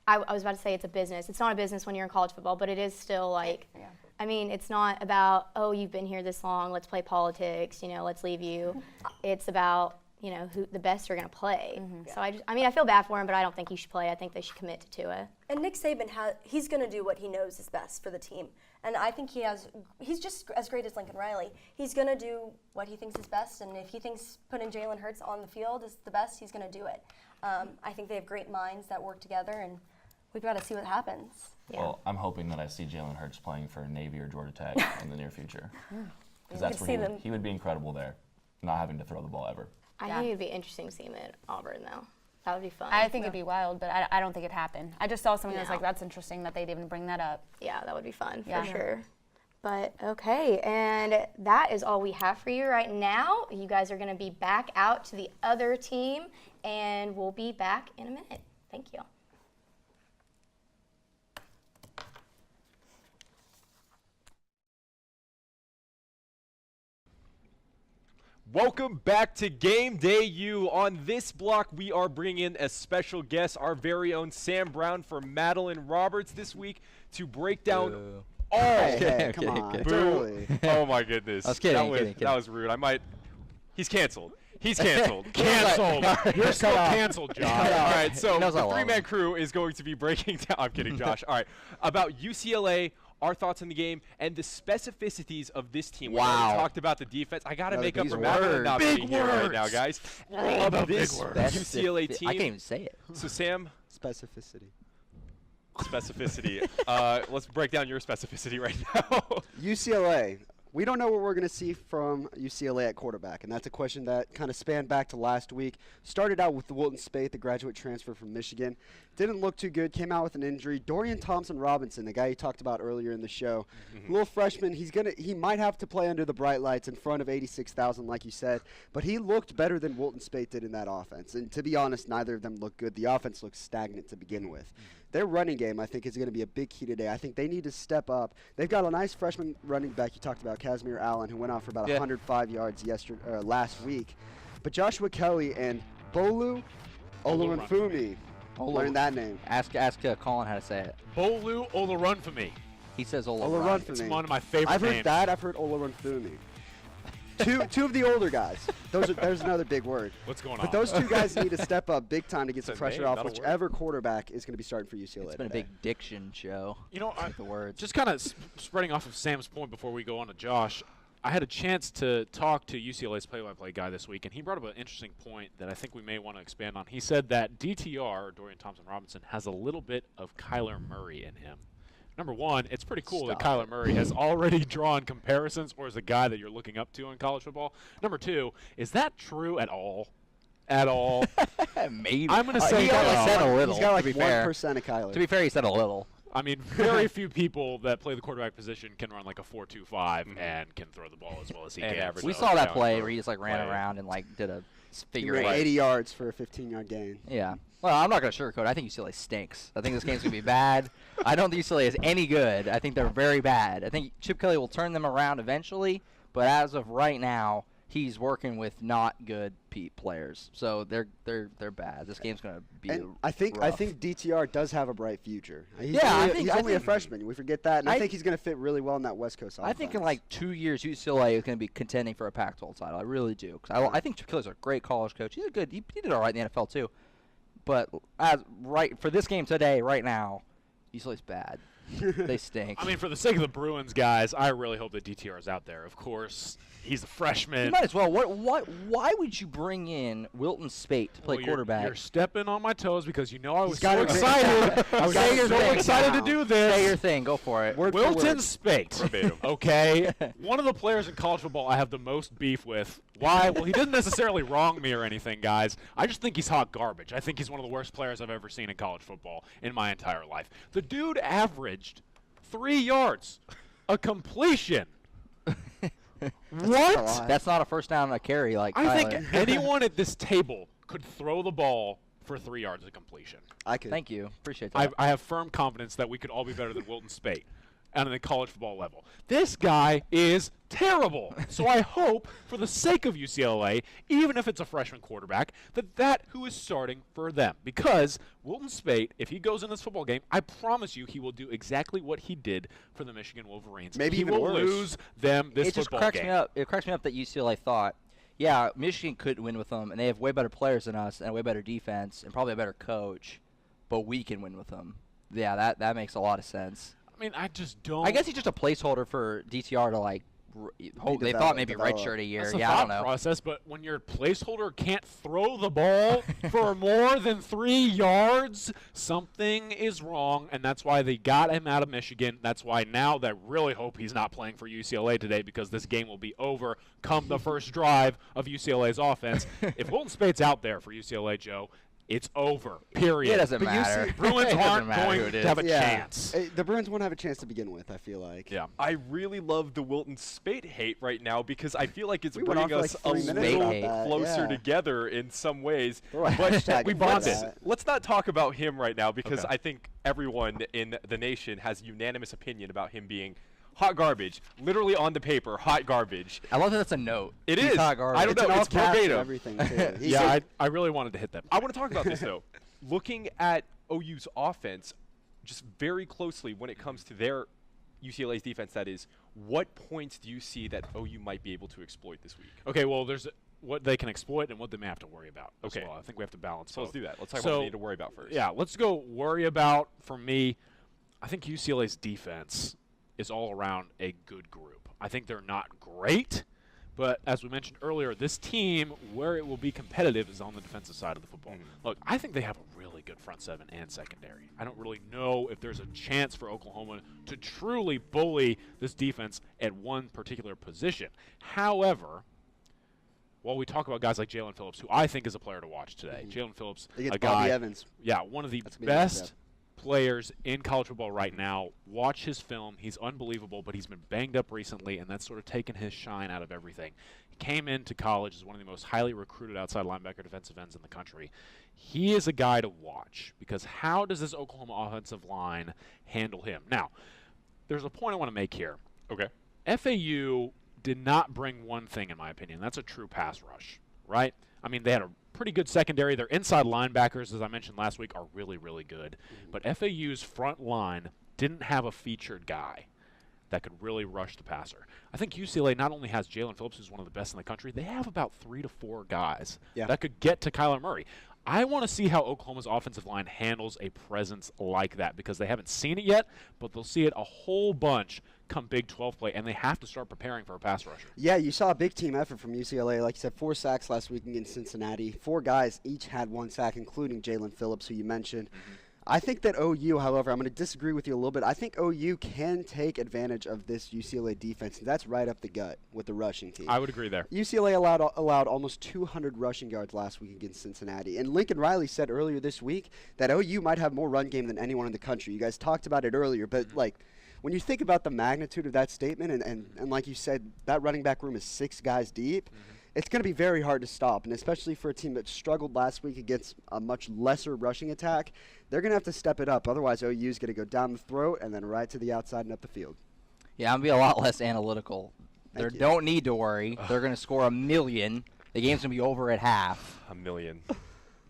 I was about to say it's a business. It's not a business when you're in college football, but it is still I mean, it's not about, you've been here this long, let's play politics, let's leave you. It's about, who the best are going to play. So I feel bad for him, but I don't think he should play. I think they should commit to Tua. And Nick Saban, he's going to do what he knows is best for the team. And I think he's just as great as Lincoln Riley. He's going to do what he thinks is best, and if he thinks putting Jalen Hurts on the field is the best, he's going to do it. I think they have great minds that work together, and we've got to see what happens. Yeah. Well, I'm hoping that I see Jalen Hurts playing for Navy or Georgia Tech in the near future. Because that's where he would be incredible there, not having to throw the ball ever. I think it would be interesting to see him at Auburn, though. That would be fun. I think it'd be wild, but I don't think it'd happen. I just saw something that was like, that's interesting that they'd even bring that up. Yeah, that would be fun for sure. But okay, and that is all we have for you right now. You guys are going to be back out to the other team, and we'll be back in a minute. Thank you. Welcome back to Game Day U. On this block, we are bringing in a special guest, our very own Sam Brown from Madeline Roberts this week to break down all. Hey, come on. Boo. Oh my goodness. I was kidding, That was rude. He's canceled. He's canceled. Canceled. You're still canceled, Josh. All right, so knows I the love three-man him. crew is going to be breaking down. I'm kidding, Josh. All right, about UCLA, our thoughts on the game, and the specificities of this team. We already talked about the defense. I got to make up for Madeline not being here right now, guys. This UCLA team. I can't even say it. So, Sam. Specificity. Let's break down your specificity right now. UCLA. We don't know what we're going to see from UCLA at quarterback, and that's a question that kind of spanned back to last week. Started out with the Wilton Spate, the graduate transfer from Michigan. Didn't look too good, came out with an injury. Dorian Thompson-Robinson, the guy you talked about earlier in the show, little freshman, he might have to play under the bright lights in front of 86,000 like you said, but he looked better than Wilton Spate did in that offense. And to be honest, neither of them looked good. The offense looked stagnant to begin with. their running game, I think, is going to be a big key today. I think they need to step up. They've got a nice freshman running back you talked about, Casimir Allen, who went off for about 105 yards last week. But Joshua Kelly and Bolu Olorunfumi, learn that name. Ask Colin how to say it. Bolu Olorunfumi. He says Olorunfumi. It's one of my favorite I've names. heard that. I've heard Olorunfumi. two of the older guys. There's another big word. What's going on? But those two guys need to step up big time to get some pressure name, off not a word. whichever quarterback is going to be starting for UCLA. It's been a big diction show. You know, the words. Just kind of spreading off of Sam's point before we go on to Josh, I had a chance to talk to UCLA's play-by-play guy this week, and he brought up an interesting point that I think we may want to expand on. He said that DTR, or Dorian Thompson-Robinson, has a little bit of Kyler Murray in him. Number one, it's pretty cool that Kyler Murray has already drawn comparisons or is a guy that you're looking up to in college football. Number two, is that true at all? At all? Maybe. I'm going to say he only said a little. He's got like to be fair. 1% of Kyler. To be fair, he said a little. I mean, very few people that play the quarterback position can run like a 4.25 and can throw the ball as well as he can. We saw that play where he just like ran around and like did a figure eight. 80 yards for a 15-yard gain. Yeah. Well, I'm not going to sugarcoat it. I think UCLA stinks. I think this game's going to be bad. I don't think UCLA is any good. I think they're very bad. I think Chip Kelly will turn them around eventually, but as of right now, he's working with not good players. So they're bad. This game's going to be I think rough. DTR does have a bright future. He's only a freshman. We forget that. And I think he's going to fit really well in that West Coast offense. I think in like 2 years, UCLA is going to be contending for a Pac-12 title. I really do. 'Cause I think Chip Kelly's a great college coach. He did all right in the NFL too. But for this game today, right now, UCLA's bad. They stink. I mean, for the sake of the Bruins, guys, I really hope that DTR is out there. Of course, he's a freshman. You might as well. Why would you bring in Wilton Spate to play quarterback? You're stepping on my toes because you know I was got so it. excited. I was so excited to do this. Say your thing. Go for it. Wilton Spate. Okay. One of the players in college football I have the most beef with. Why? Well, he didn't necessarily wrong me or anything, guys. I just think he's hot garbage. I think he's one of the worst players I've ever seen in college football in my entire life. The dude averaged 3 yards, a completion. What? That's not a first down a carry like I Tyler. think anyone at this table could throw the ball for 3 yards of completion. I could. Thank you. Appreciate that. I have firm confidence that we could all be better than Wilton Spate on the college football level. This guy is terrible. So I hope, for the sake of UCLA, even if it's a freshman quarterback, that who is starting for them. Because Wilton Spate, if he goes in this football game, I promise you he will do exactly what he did for the Michigan Wolverines. Maybe he even will worse. lose them this It just football cracks game. me up. It cracks me up that UCLA thought, yeah, Michigan could win with them, and they have way better players than us, and a way better defense, and probably a better coach, but we can win with them. Yeah, that makes a lot of sense. I mean, I just don't. I guess he's just a placeholder for DTR to like. They thought maybe redshirt a year. That's the Yeah, I thought don't know. process, but when your placeholder can't throw the ball for more than 3 yards, something is wrong, and that's why they got him out of Michigan. That's why now they really hope he's not playing for UCLA today because this game will be over come the first drive of UCLA's offense. If Wilton Spate's out there for UCLA, Joe, it's over. Period. It doesn't matter. Bruins It doesn't aren't matter going who it to is. have a chance. The Bruins won't have a chance to begin with, I feel like. Yeah. I really love the Wilton Spate hate right now because I feel like it's We went bringing on us for like a 3 minutes about little that, closer yeah. together in some ways. Throw a hashtag we for bonded. that. Let's not talk about him right now because Okay. I think everyone in the nation has unanimous opinion about him being hot garbage. Literally on the paper, hot garbage. I love that that's a note. It He's is. hot garbage. I don't It's in know. all It's caps and verbatim. everything, too. He's Yeah, I really wanted to hit that. I want to talk about this, though. Looking at OU's offense just very closely when it comes to their UCLA's defense, that is, what points do you see that OU might be able to exploit this week? Okay, well, there's what they can exploit and what they may have to worry about as Okay. well. I think we have to balance So let's both. do that. Let's talk about what we need to worry about first. Yeah, let's go worry about, for me, I think UCLA's defense is all around a good group. I think they're not great, but as we mentioned earlier, this team, where it will be competitive is on the defensive side of the football. Look, I think they have a really good front seven and secondary. I don't really know if there's a chance for Oklahoma to truly bully this defense at one particular position. However, while we talk about guys like Jalen Phillips, who I think is a player to watch today, Jalen Phillips, Against a guy, Bobby Evans. yeah, one of the That's gonna be a nice best step. players in college football right now. Watch his film. He's unbelievable, but he's been banged up recently, and that's sort of taken his shine out of everything. came into college as one of the most highly recruited outside linebacker defensive ends in the country. He is a guy to watch because how does this Oklahoma offensive line handle him? Now, there's a point I want to make here. Okay. FAU did not bring one thing, in my opinion. That's a true pass rush, right? I mean, they had a pretty good secondary. Their inside linebackers, as I mentioned last week, are really, really good. But FAU's front line didn't have a featured guy that could really rush the passer. I think UCLA not only has Jalen Phillips, who's one of the best in the country, they have about 3 to 4 guys that could get to Kyler Murray. I want to see how Oklahoma's offensive line handles a presence like that because they haven't seen it yet, but they'll see it a whole bunch come Big 12 play, and they have to start preparing for a pass rusher. Yeah, you saw a big team effort from UCLA. Like you said, 4 sacks last week against Cincinnati. 4 guys each had 1 sack, including Jalen Phillips, who you mentioned. I think that OU, however, I'm going to disagree with you a little bit. I think OU can take advantage of this UCLA defense, and that's right up the gut with the rushing team. I would agree there. UCLA allowed almost 200 rushing yards last week against Cincinnati. And Lincoln Riley said earlier this week that OU might have more run game than anyone in the country. You guys talked about it earlier, but when you think about the magnitude of that statement, and like you said, that running back room is 6 guys deep, it's going to be very hard to stop. And especially for a team that struggled last week against a much lesser rushing attack, they're going to have to step it up. Otherwise, OU is going to go down the throat and then right to the outside and up the field. Yeah, I'm going to be a lot less analytical. They don't need to worry. They're going to score 1 million. The game's going to be over at half. 1 million.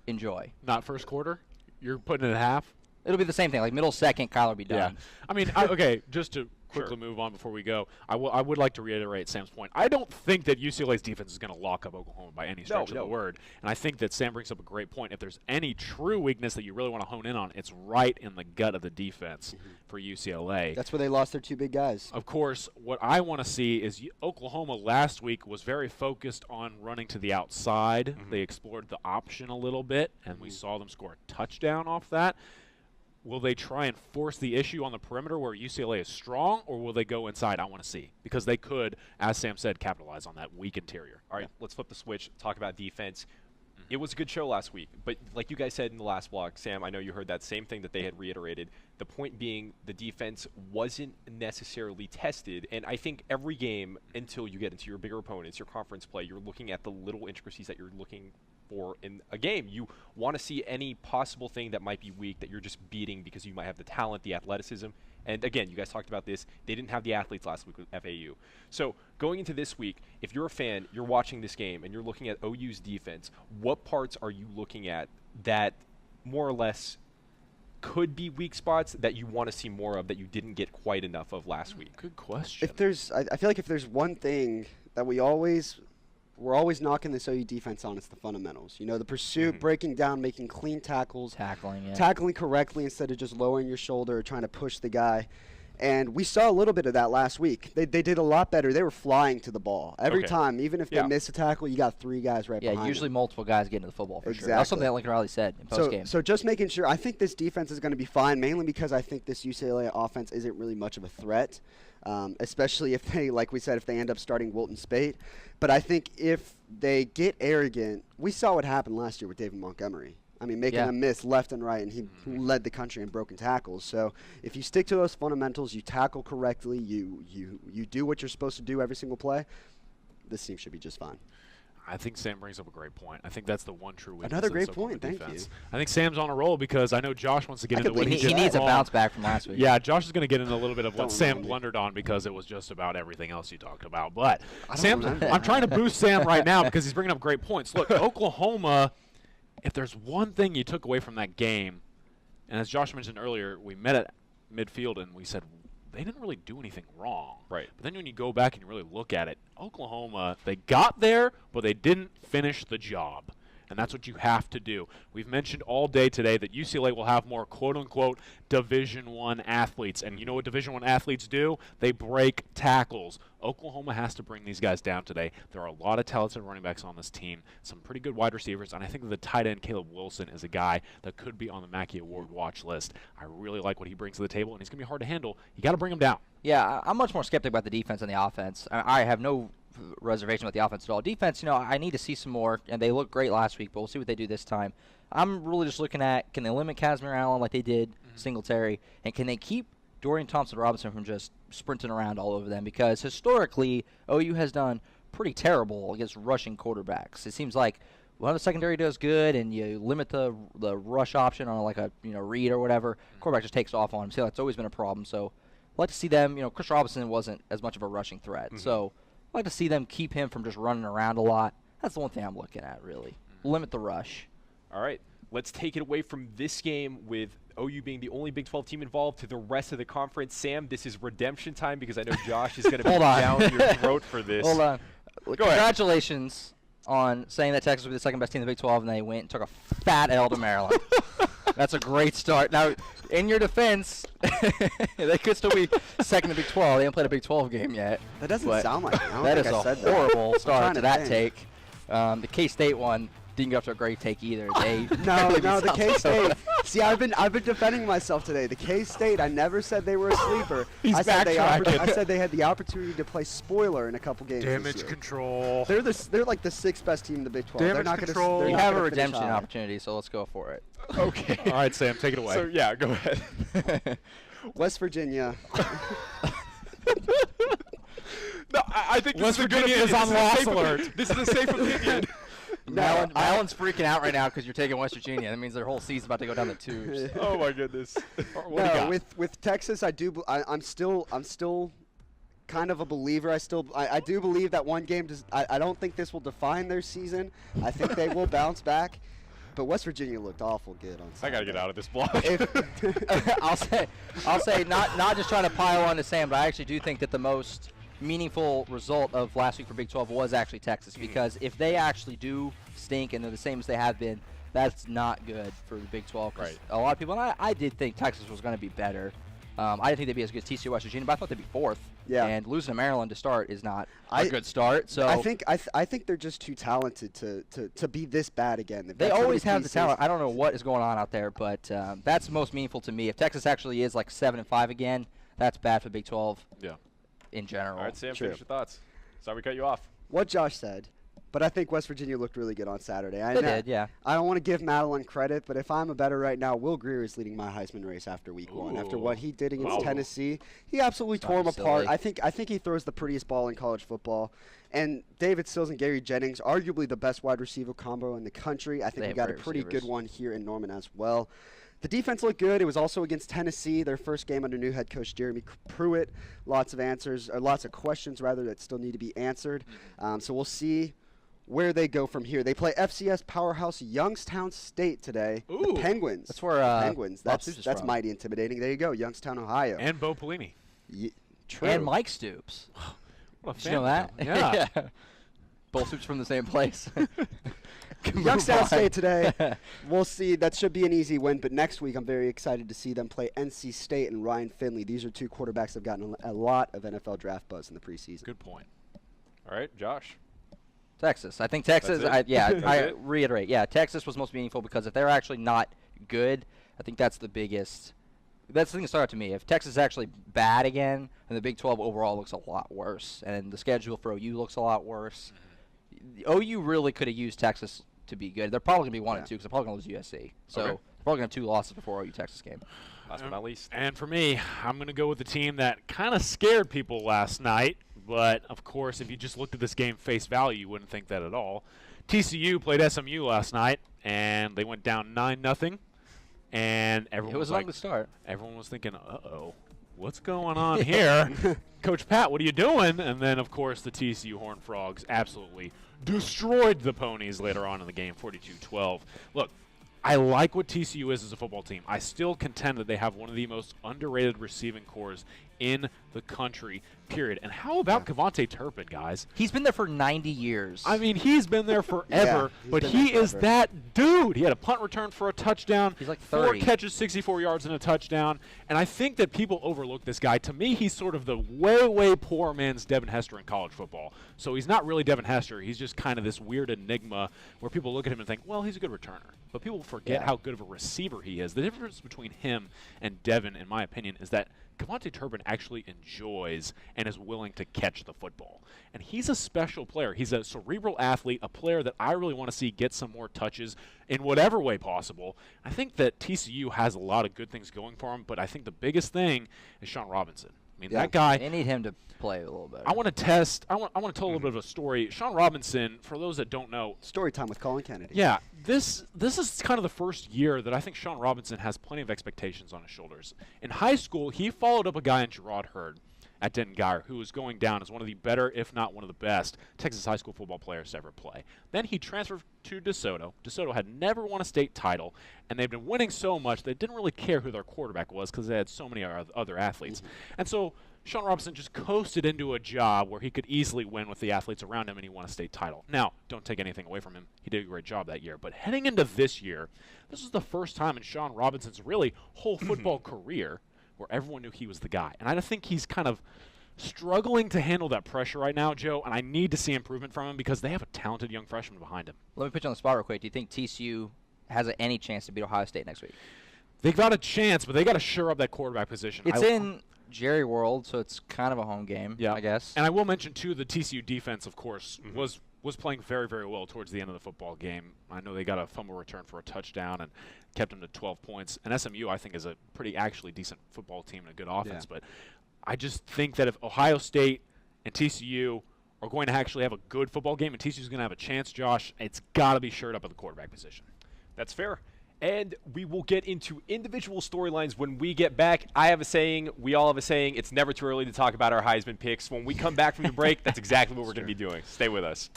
Enjoy. Not first quarter? You're putting it at half? It'll be the same thing. Like middle second, Kyler will be done. Yeah. I mean, okay, just to quickly move on before we go, I would like to reiterate Sam's point. I don't think that UCLA's defense is going to lock up Oklahoma by any stretch of the word. And I think that Sam brings up a great point. If there's any true weakness that you really want to hone in on, it's right in the gut of the defense for UCLA. That's where they lost their 2 big guys. Of course, what I want to see is Oklahoma last week was very focused on running to the outside. They explored the option a little bit, and we saw them score a touchdown off that. Will they try and force the issue on the perimeter where UCLA is strong, or will they go inside? I want to see. Because they could, as Sam said, capitalize on that weak interior. All right, let's flip the switch, talk about defense. It was a good show last week, but like you guys said in the last block, Sam, I know you heard that same thing that they had reiterated. The point being the defense wasn't necessarily tested, and I think every game until you get into your bigger opponents, your conference play, you're looking at the little intricacies that you're looking for in a game. You want to see any possible thing that might be weak that you're just beating because you might have the talent, the athleticism. And again, you guys talked about this. They didn't have the athletes last week with FAU. So going into this week, if you're a fan, you're watching this game, and you're looking at OU's defense, what parts are you looking at that more or less could be weak spots that you want to see more of that you didn't get quite enough of last week? Good question. I feel like if there's one thing that we're always knocking this OU defense on, it's the fundamentals. You know, the pursuit, breaking down, making clean tackles. Tackling correctly instead of just lowering your shoulder or trying to push the guy. And we saw a little bit of that last week. They did a lot better. They were flying to the ball. Every time, even if they miss a tackle, you got 3 guys right behind usually them. multiple guys getting to the football for sure. That's something that Lincoln Riley said in postgame. So just making sure, I think this defense is going to be fine, mainly because I think this UCLA offense isn't really much of a threat, especially if they, like we said, if they end up starting Wilton Spate. But I think if they get arrogant, we saw what happened last year with David Montgomery. I mean, making a miss left and right, and he led the country in broken tackles. So if you stick to those fundamentals, you tackle correctly, you do what you're supposed to do every single play, this team should be just fine. I think Sam brings up a great point. I think that's the one true weakness. Another great point. Thank you. I think Sam's on a roll because I know Josh wants to get into what he needs a bounce back from last week. Yeah, Josh is going to get into a little bit of what Sam blundered on because it was just about everything else you talked about. But I'm trying to boost Sam right now because he's bringing up great points. Look, Oklahoma, if there's one thing you took away from that game, and as Josh mentioned earlier, we met at midfield and we said they didn't really do anything wrong. Right. But then when you go back and you really look at it, Oklahoma, they got there, but they didn't finish the job. And that's what you have to do. We've mentioned all day today that UCLA will have more quote-unquote Division I athletes. And you know what Division I athletes do? They break tackles. Oklahoma has to bring these guys down today. There are a lot of talented running backs on this team, some pretty good wide receivers, and I think that the tight end Caleb Wilson is a guy that could be on the Mackey Award watch list. I really like what he brings to the table, and he's going to be hard to handle. You got to bring him down. Yeah, I'm much more skeptic about the defense than the offense. I have no reservation with the offense at all. Defense, I need to see some more, and they looked great last week, but we'll see what they do this time. I'm really just looking at, can they limit Casimir Allen like they did Singletary, and can they keep Dorian Thompson-Robinson from just sprinting around all over them? Because historically, OU has done pretty terrible against rushing quarterbacks. It seems like when the secondary does good and you limit the rush option on like a read or whatever, quarterback just takes off on him. So that's always been a problem. So I'd like to see them. Chris Robinson wasn't as much of a rushing threat, so I'd like to see them keep him from just running around a lot. That's the one thing I'm looking at, really. Limit the rush. All right, let's take it away from this game with OU being the only Big 12 team involved to the rest of the conference. Sam, this is redemption time because I know Josh is going to be down your throat for this. Hold on. Go ahead. Congratulations on saying that Texas would be the second best team in the Big 12, and they went and took a fat L to Maryland. That's a great start. Now, in your defense, they could still be second in the Big 12. They haven't played a Big 12 game yet. That doesn't sound like it. I don't That think is I a said that. horrible I'm start trying to to that think. take. The K-State one didn't go up to a great take either. They No, the K-State. See, I've been defending myself today. The K-State, I never said they were a sleeper. I said they had the opportunity to play spoiler in a couple games. Damage this year. control. They're like the 6th best team in the Big 12. Damage they're not control. Gonna, You they're have not a gonna finish redemption high. opportunity, so let's go for it. Okay. All right, Sam, take it away. So, yeah, go ahead. West Virginia. No, I think West Virginia is on loss alert. This is a safe opinion. Maryland's freaking out right now because you're taking West Virginia. That means their whole season's about to go down the tubes. Oh my goodness. No, with Texas, I'm still kind of a believer. I do believe that one game I don't think this will define their season. I think they will bounce back. But West Virginia looked awful good on Saturday. I got to get out of this block. I'll say not just trying to pile on to Sam, but I actually do think that the most meaningful result of last week for Big 12 was actually Texas, because if they actually do stink and they're the same as they have been, that's not good for the Big 12. Right. A lot of people, and I did think Texas was going to be better. I didn't think they'd be as good as TCU West Virginia, but I thought they'd be 4th. Yeah. And losing to Maryland to start is not a good start. So I think they're just too talented to be this bad again. They always have the talent. I don't know what is going on out there, but that's the most meaningful to me. If Texas actually is like 7-5 again, that's bad for Big 12. Yeah. In general. All right, Sam, finish your thoughts. Sorry we cut you off. What Josh said, but I think West Virginia looked really good on Saturday. They did, yeah. I don't want to give Madeline credit, but if I'm a better right now, Will Greer is leading my Heisman race after week 1. After what he did against Tennessee, he absolutely tore him apart. I think he throws the prettiest ball in college football. And David Sills and Gary Jennings, arguably the best wide receiver combo in the country. I think we got a pretty good one here in Norman as well. The defense looked good. It was also against Tennessee, their first game under new head coach Jeremy Pruitt. Lots of questions rather that still need to be answered. So we'll see where they go from here. They play FCS powerhouse Youngstown State today. Ooh. The Penguins. That's where Penguins. That's mighty intimidating. There you go, Youngstown, Ohio. And Bo Pelini. True. And Mike Stoops. What a Did you know that? Yeah. Both Stoops from the same place. Youngstown State today. We'll see. That should be an easy win. But next week, I'm very excited to see them play NC State and Ryan Finley. These are two quarterbacks that have gotten a lot of NFL draft buzz in the preseason. Good point. All right, Josh. Texas. I think Texas, I reiterate, Texas was most meaningful because if they're actually not good, I think that's the biggest. That's the thing that started to me. If Texas is actually bad again, then the Big 12 overall looks a lot worse. And the schedule for OU looks a lot worse. OU really could have used Texas to be good. They're probably going to be 1 and 2 because they're probably going to lose USC. So they're probably going to have 2 losses before OU Texas game. Last but not least. And for me, I'm going to go with the team that kind of scared people last night. But, of course, if you just looked at this game face value, you wouldn't think that at all. TCU played SMU last night, and they went down 9-0. And everyone was like, an ugly start. Everyone was thinking, uh-oh, what's going on here? Coach Pat, what are you doing? And then, of course, the TCU Horned Frogs absolutely destroyed the Ponies later on in the game, 42-12. Look, I like what TCU is as a football team. I still contend that they have one of the most underrated receiving cores in the country, period. And how about Kevontae Turpin, guys? He's been there for 90 years. I mean, he's been there forever, but he is that dude. He had a punt return for a touchdown. He's like 30. 4 catches, 64 yards, and a touchdown. And I think that people overlook this guy. To me, he's sort of the way, way poor man's Devin Hester in college football. So he's not really Devin Hester. He's just kind of this weird enigma where people look at him and think, well, he's a good returner. But people forget how good of a receiver he is. The difference between him and Devin, in my opinion, is that Kevontae Turpin actually enjoys and is willing to catch the football. And he's a special player. He's a cerebral athlete, a player that I really want to see get some more touches in whatever way possible. I think that TCU has a lot of good things going for him, but I think the biggest thing is Sean Robinson. I mean, that guy. They need him to play a little better. I want to test. I want to tell a little bit of a story. Sean Robinson, for those that don't know. Story time with Colin Kennedy. Yeah, this is kind of the first year that I think Sean Robinson has plenty of expectations on his shoulders. In high school, he followed up a guy in Gerard Hurd at Denton Guyer, who was going down as one of the better, if not one of the best, Texas high school football players to ever play. Then he transferred to DeSoto. DeSoto had never won a state title, and they've been winning so much they didn't really care who their quarterback was because they had so many other athletes. And so Sean Robinson just coasted into a job where he could easily win with the athletes around him, and he won a state title. Now, don't take anything away from him. He did a great job that year. But heading into this year, this was the first time in Sean Robinson's really whole football career where everyone knew he was the guy. And I think he's kind of struggling to handle that pressure right now, Joe, and I need to see improvement from him because they have a talented young freshman behind him. Let me put you on the spot real quick. Do you think TCU has any chance to beat Ohio State next week? They've got a chance, but they got to shore up that quarterback position. It's in Jerry World, so it's kind of a home game, I guess. And I will mention, too, the TCU defense, of course, was playing very, very well towards the end of the football game. I know they got a fumble return for a touchdown and kept them to 12 points. And SMU, I think, is a pretty actually decent football team and a good offense. But I just think that if Ohio State and TCU are going to actually have a good football game and TCU is going to have a chance, Josh, it's got to be shored up at the quarterback position. That's fair. And we will get into individual storylines when we get back. I have a saying. We all have a saying. It's never too early to talk about our Heisman picks. When we come back from the break, that's exactly what we're going to be doing. Stay with us.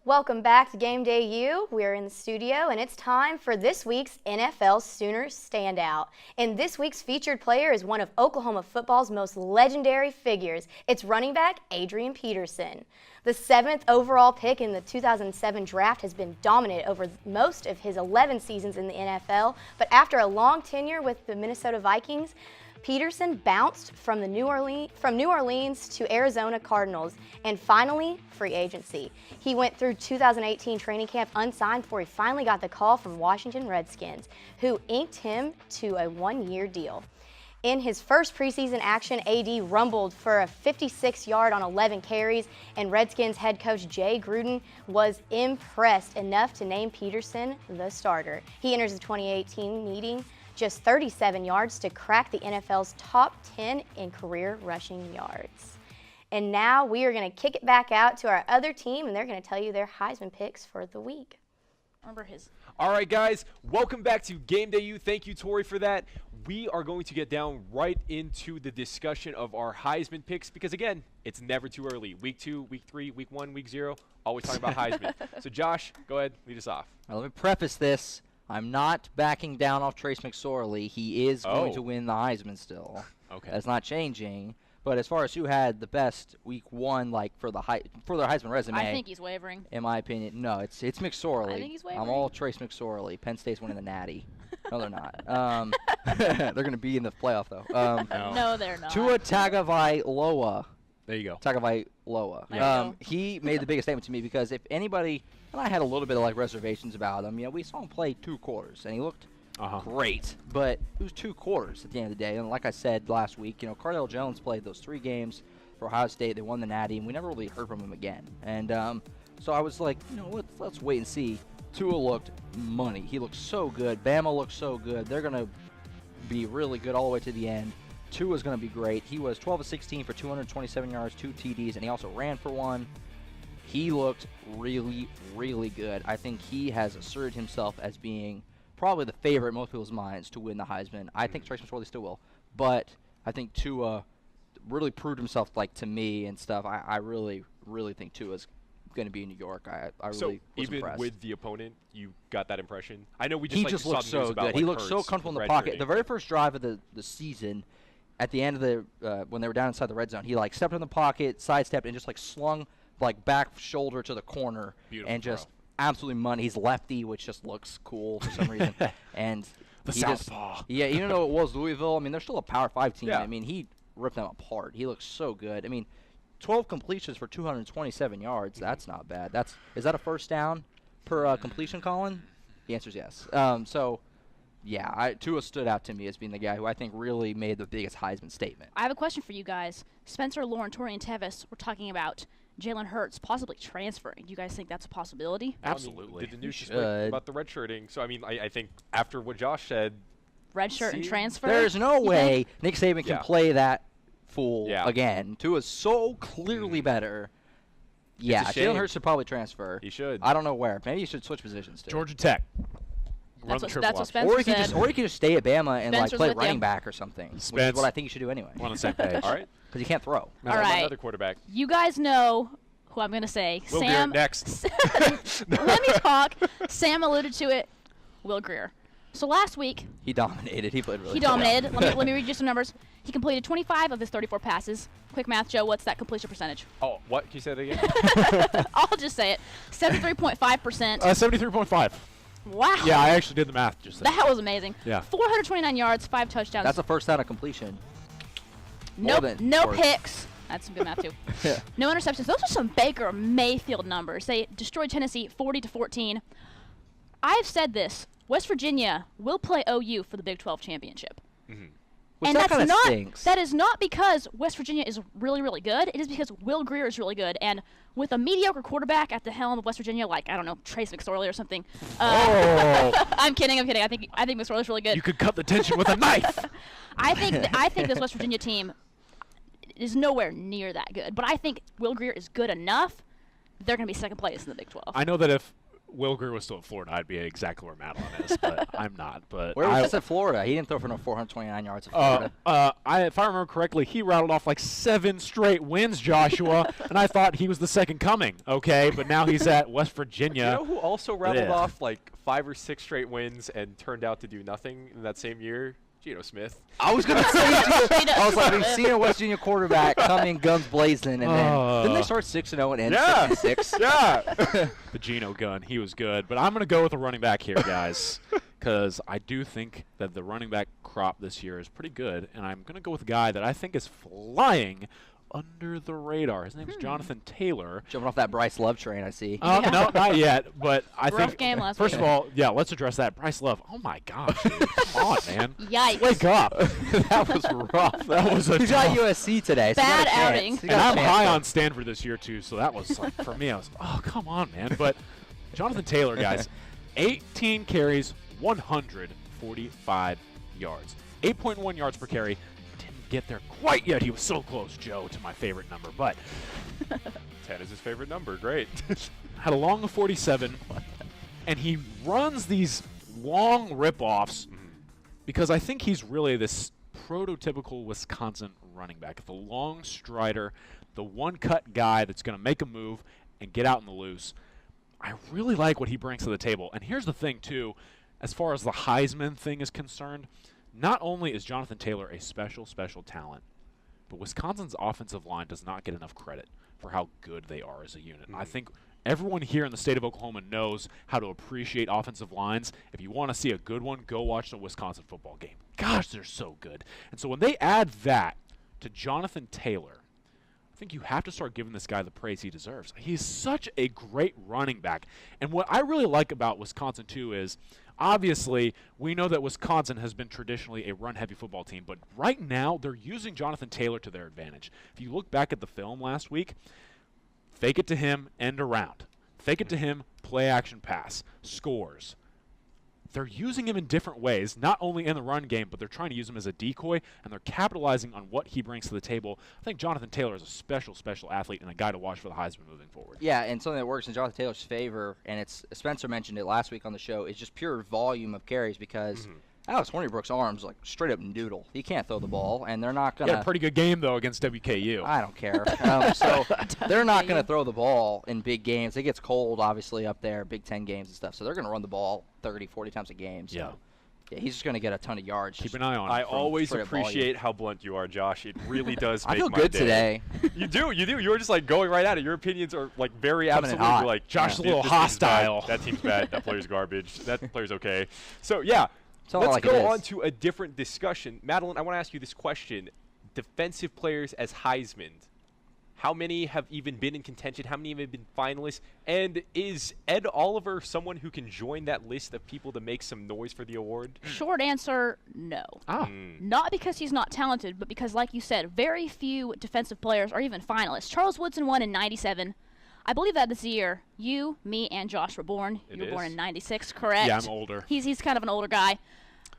Welcome back to Game Day U. We're in the studio, and it's time for this week's NFL Sooners Standout. And this week's featured player is one of Oklahoma football's most legendary figures. It's running back Adrian Peterson. The 7th overall pick in the 2007 draft has been dominant over most of his 11 seasons in the NFL, but after a long tenure with the Minnesota Vikings, Peterson bounced from New Orleans to Arizona Cardinals and finally free agency. He went through 2018 training camp unsigned before he finally got the call from Washington Redskins, who inked him to a one-year deal. In his first preseason action, AD rumbled for a 56-yard on 11 carries, and Redskins head coach Jay Gruden was impressed enough to name Peterson the starter. He enters the 2018 meeting just 37 yards to crack the NFL's top 10 in career rushing yards. And now we are going to kick it back out to our other team, and they're going to tell you their Heisman picks for the week. Remember his. All right, guys, welcome back to Game Day U. Thank you, Tori, for that. We are going to get down right into the discussion of our Heisman picks because, again, it's never too early. Week 2, Week 3, Week 1, Week 0, always talking about Heisman. So, Josh, go ahead, lead us off. Now, let me preface this. I'm not backing down off Trace McSorley. He is going to win the Heisman still. Okay. That's not changing. But as far as who had the best week 1, like for their Heisman resume, I think he's wavering. In my opinion, no, it's McSorley. I think he's wavering. I'm all Trace McSorley. Penn State's winning the Natty. No, they're not. They're going to be in the playoff though. No, they're not. Tua Tagovailoa. There you go. Tagovailoa. He made the biggest statement to me because if anybody, and I had a little bit of like reservations about him. You know, we saw him play 2 quarters and he looked great, but it was 2 quarters at the end of the day. And like I said last week, you know, Cardale Jones played those 3 games for Ohio State. They won the Natty, and we never really heard from him again. And so I was like, you know, let's wait and see. Tua looked money. He looked so good. Bama looked so good. They're gonna be really good all the way to the end. Tua's going to be great. He was 12 of 16 for 227 yards, 2 TDs, and he also ran for 1. He looked really, really good. I think he has asserted himself as being probably the favorite in most people's minds to win the Heisman. I think Trace McSorley still will, but I think Tua really proved himself, like, to me and stuff. I really, really think Tua's going to be in New York. I really was even impressed. with the opponent, you got that impression? I know we just he like, just saw looked the so news about, good. like, He looked Hurts so comfortable in the pocket. redshirting. The very first drive of the season, at the end of the when they were down inside the red zone, he like stepped in the pocket, sidestepped, and just like slung like back shoulder to the corner. Beautiful and just throw. absolutely money. He's lefty, which just looks cool for some reason. And The he southpaw. Yeah, even though it was Louisville, I mean, they're still a Power 5 team. Yeah. I mean, he ripped them apart. He looks so good. I mean, 12 completions for 227 yards. That's not bad. Is that a first down per completion, Colin? The answer is yes. So, yeah, Tua stood out to me as being the guy who I think really made the biggest Heisman statement. I have a question for you guys. Spencer, Lauren, Tori, and Tevis were talking about Jalen Hurts possibly transferring. Do you guys think that's a possibility? Absolutely. Did the news just break about the redshirting? So, I mean, I think after what Josh said, redshirt and transfer? There's no way Nick Saban can play that fool Yeah. again. Tua's so clearly better. Yeah, Jalen Hurts should probably transfer. He should. I don't know where. Maybe he should switch positions too. Georgia Tech. That's what Spencer or he said. could just stay at Bama and Spencer's play with running you. back or something. Which Spence. is what I think he should do anyway. We're on the same page. All right. Because he can't throw. All right. Another quarterback. You guys know who I'm going to say. Will Sam. Greer, next. Let me talk. Sam alluded to it. Will Greer. So last week, He dominated. He played really he well. dominated. Let me read you some numbers. He completed 25 of his 34 passes. Quick math, Joe. What's that completion percentage? Oh, what? Can you say that again? I'll just say it. 73.5%. 73.5. Wow. Yeah, I actually did the math just then. That was amazing. Yeah. 429 yards, 5 touchdowns. That's the first down of completion. no More than- picks. That's some good math too. No interceptions. Those are some Baker Mayfield numbers. They destroyed Tennessee 40-14. I've said this. West Virginia will play OU for the Big 12 championship. Which And that that's kinda not stinks. that is not because West Virginia is really, really good. It is because Will Greer is really good. And with a mediocre quarterback at the helm of West Virginia, like, I don't know, Trace McSorley or something. I'm kidding. I think McSorley's really good. You could cut the tension with a knife. I think this West Virginia team is nowhere near that good. But I think Will Greer is good enough. They're going to be second place in the Big 12. I know that if Will Greer was still at Florida, I'd be exactly where Madeline is, but I'm not. But Where was this at Florida? He didn't throw for no 429 yards at Florida. If I remember correctly, he rattled off like 7 straight wins, Joshua, and I thought he was the second coming. Okay, but now he's at West Virginia. You know who also rattled Yeah. off like 5 or 6 straight wins and turned out to do nothing in that same year? Geno Smith. I was going to say, I was like, we've seen a West Virginia quarterback come in guns blazing, and then didn't they start 6-0 and end 6-6? Yeah. The Geno gun, he was good. But I'm going to go with a running back here, guys, because I do think that the running back crop this year is pretty good, and I'm going to go with a guy that I think is flying under the radar. His name is Jonathan Taylor. Jumping off that Bryce Love train, I see. No, not yet. But I Rough think game last first week. of all, yeah, let's address that. Bryce Love. Oh my gosh, dude. Come on, man. Yikes. Wake up. That was rough. That was a He's got tough- USC today. So Bad he got a chance. outing. He And got a I'm chance high there. on Stanford this year too, so that was like for me. I was, oh come on, man. But Jonathan Taylor, guys, 18 carries, 145 yards, 8.1 yards per carry. Didn't get there quite yet. He was so close, Joe, to my favorite number, but 10 is his favorite number. Great. had a long of 47, and he runs these long rip-offs because I think he's really this prototypical Wisconsin running back, the long strider, the one-cut guy that's going to make a move and get out in the loose. I really like what he brings to the table. And here's the thing, too, as far as the Heisman thing is concerned, not only is Jonathan Taylor a special, special talent, but Wisconsin's offensive line does not get enough credit for how good they are as a unit. I think everyone here in the state of Oklahoma knows how to appreciate offensive lines. If you want to see a good one, go watch the Wisconsin football game. Gosh, they're so good. And so when they add that to Jonathan Taylor, I think you have to start giving this guy the praise he deserves. He's such a great running back. And what I really like about Wisconsin, too, is obviously we know that Wisconsin has been traditionally a run-heavy football team, but right now they're using Jonathan Taylor to their advantage. If you look back at the film last week, fake it to him, end around. Fake it to him, play action pass, scores. They're using him in different ways, not only in the run game, but they're trying to use him as a decoy, and they're capitalizing on what he brings to the table. I think Jonathan Taylor is a special, special athlete and a guy to watch for the Heisman moving forward. Yeah, and something that works in Jonathan Taylor's favor, and it's Spencer mentioned it last week on the show, is just pure volume of carries because Alex Hornibrook's arms like straight up noodle. He can't throw the ball, and they're not He gonna. had a pretty good game though against WKU. I don't care. So they're not gonna throw the ball in big games. It gets cold, obviously, up there, Big Ten games and stuff. So they're gonna run the ball 30, 40 times a game. So. Yeah, he's just going to get a ton of yards. Keep an eye on him. I always straight up appreciate how blunt you are, Josh. It really does make I feel my good day. today. You do. You were just like going right at it. Your opinions are like very Coming in absolute. hot. You're like, Josh is a little this team's hostile. bad, that team's bad. That player's garbage. That player's okay. So, yeah. Tell it Let's like it go is. on to a different discussion. Madeline, I want to ask you this question. Defensive players as Heisman. How many have even been in contention? How many have been finalists? And is Ed Oliver someone who can join that list of people to make some noise for the award? Short answer, no. Not because he's not talented, but because, like you said, very few defensive players are even finalists. Charles Woodson won in 97. I believe that is the year you, me, and Josh were born. You were born in 96, correct? Yeah, I'm older. He's kind of an older guy.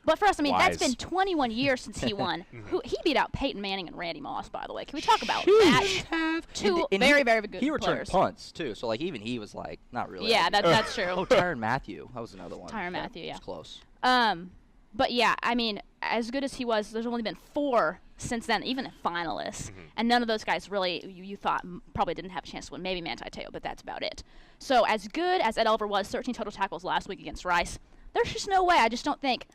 But for us, I mean, that's Wise. been 21 years since he won. He beat out Peyton Manning and Randy Moss, by the way. Can we talk about that? Two And very, very good He returned players. punts, too. So, like, even he was like, not really. Yeah, that's true. Oh, Tyrann Mathieu. That was another one. Tyrann Mathieu, yeah. It's close. But yeah, I mean, as good as he was, there's only been 4 since then, even finalists. And none of those guys really, you thought, probably didn't have a chance to win. Maybe Manti Te'o, but that's about it. So as good as Ed Oliver was, 13 total tackles last week against Rice, there's just no way. I just don't think.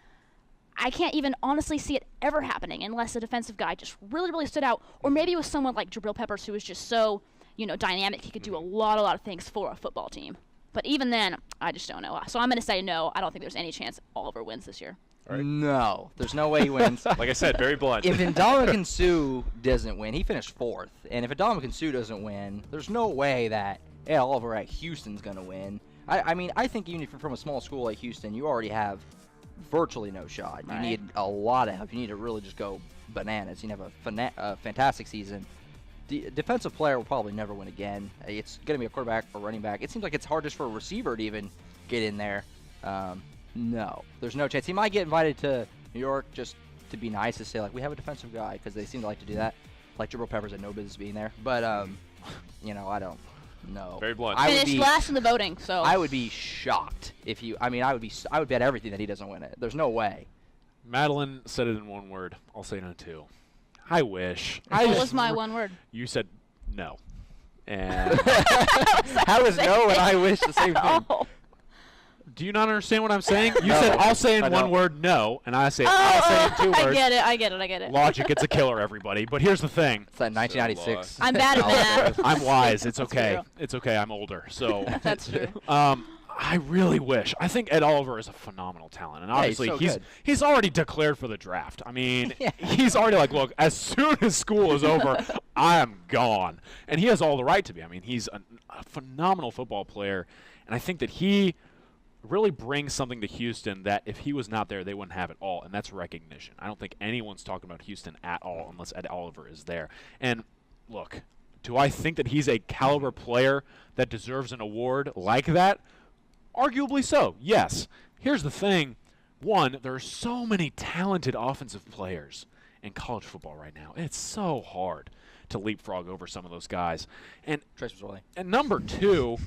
I can't even honestly see it ever happening unless a defensive guy just really, really stood out. Or maybe it was someone like Jabril Peppers who was just so, dynamic. He could do a lot of things for a football team. But even then, I just don't know. So I'm going to say no. I don't think there's any chance Oliver wins this year. Right. No, there's no way he wins. Like I said, very blunt. If Ndamukong Suh doesn't win, he finished 4th. And if Ndamukong Suh doesn't win, there's no way that Ed Oliver at Houston's going to win. I mean, I think even if you're from a small school like Houston, you already have virtually no shot. You need a lot of help. You need to really just go bananas. You need to have a fantastic season. Defensive player will probably never win again. It's going to be a quarterback or running back. It seems like it's hard just for a receiver to even get in there. No, there's no chance. He might get invited to New York just to be nice to say, like, we have a defensive guy, because they seem to like to do that. Like Jabril Peppers had no business being there. But, I don't know. Very blunt. Finished last in the voting, so. I would be shocked if you, I would bet everything that he doesn't win it. There's no way. Madeline said it in one word. I'll say it in 2. I wish. What was my one word? You said no. And how is no and I wish the same thing? Do you not understand what I'm saying? You said I'll say in one word no, and I say I'll say in 2 words. I get it. Logic, it's a killer, everybody. But here's the thing. It's that 1996. I'm bad at math. I'm wise. It's okay. True. It's okay. I'm older. So that's true. I really wish. I think Ed Oliver is a phenomenal talent, and obviously he's already declared for the draft. I mean, he's already like, look, as soon as school is over, I am gone, and he has all the right to be. I mean, he's a phenomenal football player, and I think that he really brings something to Houston that if he was not there, they wouldn't have at all, and that's recognition. I don't think anyone's talking about Houston at all unless Ed Oliver is there. And look, do I think that he's a caliber player that deserves an award like that? Arguably so, yes. Here's the thing. One, there are so many talented offensive players in college football right now. It's so hard to leapfrog over some of those guys. And number 2,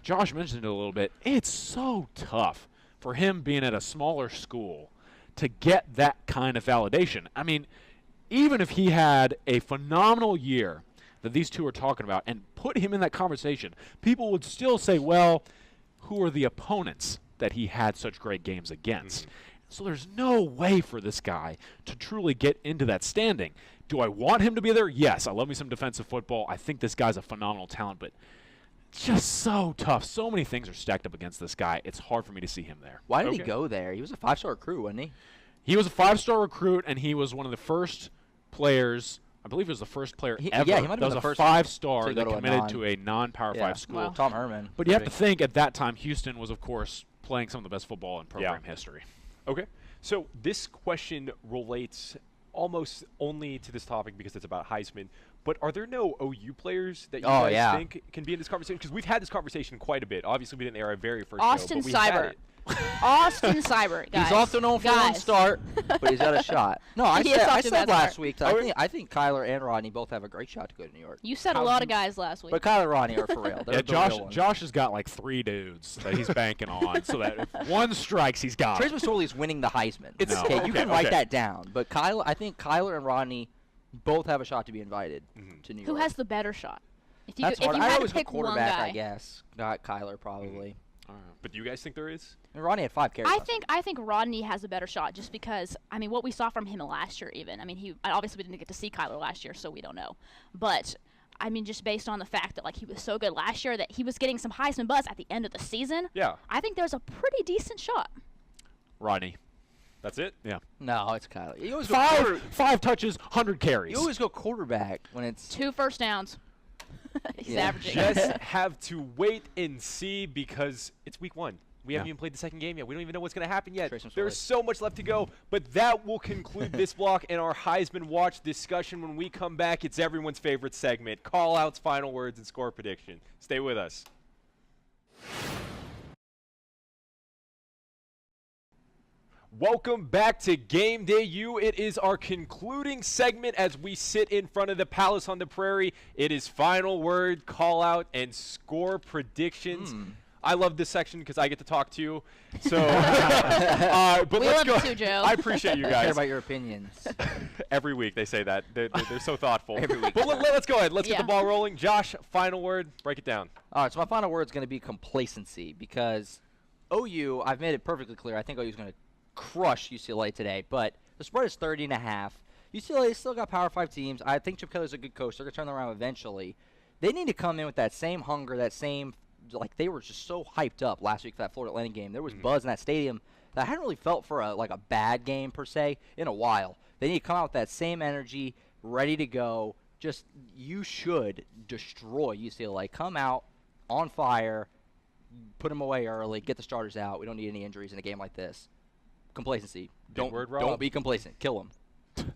Josh mentioned it a little bit, it's so tough for him being at a smaller school to get that kind of validation. I mean, even if he had a phenomenal year that these two are talking about and put him in that conversation, people would still say, well, who are the opponents that he had such great games against? So there's no way for this guy to truly get into that standing. Do I want him to be there? Yes, I love me some defensive football. I think this guy's a phenomenal talent, but just so tough. So many things are stacked up against this guy. It's hard for me to see him there. Why did he go there? He was a 5-star recruit, wasn't he? He was a 5-star recruit, and he was one of the first players. I believe he was the first player ever he might have that been was the a first 5-star that committed to a non-Power 5 school. Wow. Tom Herman. But you have to think at that time, Houston was, of course, playing some of the best football in program history. Okay. So this question relates almost only to this topic because it's about Heisman. But are there no OU players that you guys think can be in this conversation? Because we've had this conversation quite a bit. Obviously, we didn't air our very first Austin show, but we had Seibert. it. Austin Seibert, guys. He's also known for one start, but he's got a shot. No, I said last week that I think Kyler and Rodney both have a great shot to go to New York. You said a lot of guys last week. But Kyler and Rodney are for real. Yeah, Josh has got like 3 dudes that he's banking on, so that if one strikes, he's got Trace McSorley is winning the Heisman. You can write that down. But I think Kyler and Rodney both have a shot to be invited to New York. Who has the better shot? If you, That's if hard. you I had always to pick one quarterback, guy. I guess. Not Kyler, probably. But do you guys think there is? And Rodney had 5 carries. I think Rodney has a better shot just because, I mean, what we saw from him last year even. I mean, obviously we didn't get to see Kyler last year, so we don't know. But, I mean, just based on the fact that, like, he was so good last year that he was getting some Heisman buzz at the end of the season. Yeah. I think there's a pretty decent shot. Rodney. That's it? Yeah. No, it's Kyler. You always go 5 touches, 100 carries. You always go quarterback when it's 2 first downs. He's averaging. Just have to wait and see because it's week 1. We haven't even played the second game yet. We don't even know what's going to happen yet. There's so much left to go. But that will conclude this block and our Heisman Watch discussion. When we come back, it's everyone's favorite segment, call-outs, final words, and score prediction. Stay with us. Welcome back to Game Day U. It is our concluding segment as we sit in front of the Palace on the Prairie. It is final word, call-out, and score predictions. I love this section because I get to talk to you. So, but we let's love go. you too, Joe. I appreciate you I guys. care about your opinions. Every week they say that. They're so thoughtful. Every week. But let's go ahead. Let's get the ball rolling. Josh, final word. Break it down. All right, so my final word is going to be complacency because OU, I've made it perfectly clear, I think OU is going to crush UCLA today, but the spread is 30.5. UCLA still got Power 5 teams. I think Chip Kelly's a good coach. They're going to turn them around eventually. They need to come in with that same hunger, that same – like they were just so hyped up last week for that Florida Atlantic game. There was buzz in that stadium that I hadn't really felt for a bad game per se in a while. They need to come out with that same energy, ready to go. Just you should destroy UCLA. Come out on fire, put them away early, get the starters out. We don't need any injuries in a game like this. Complacency. Don't be complacent. Kill them.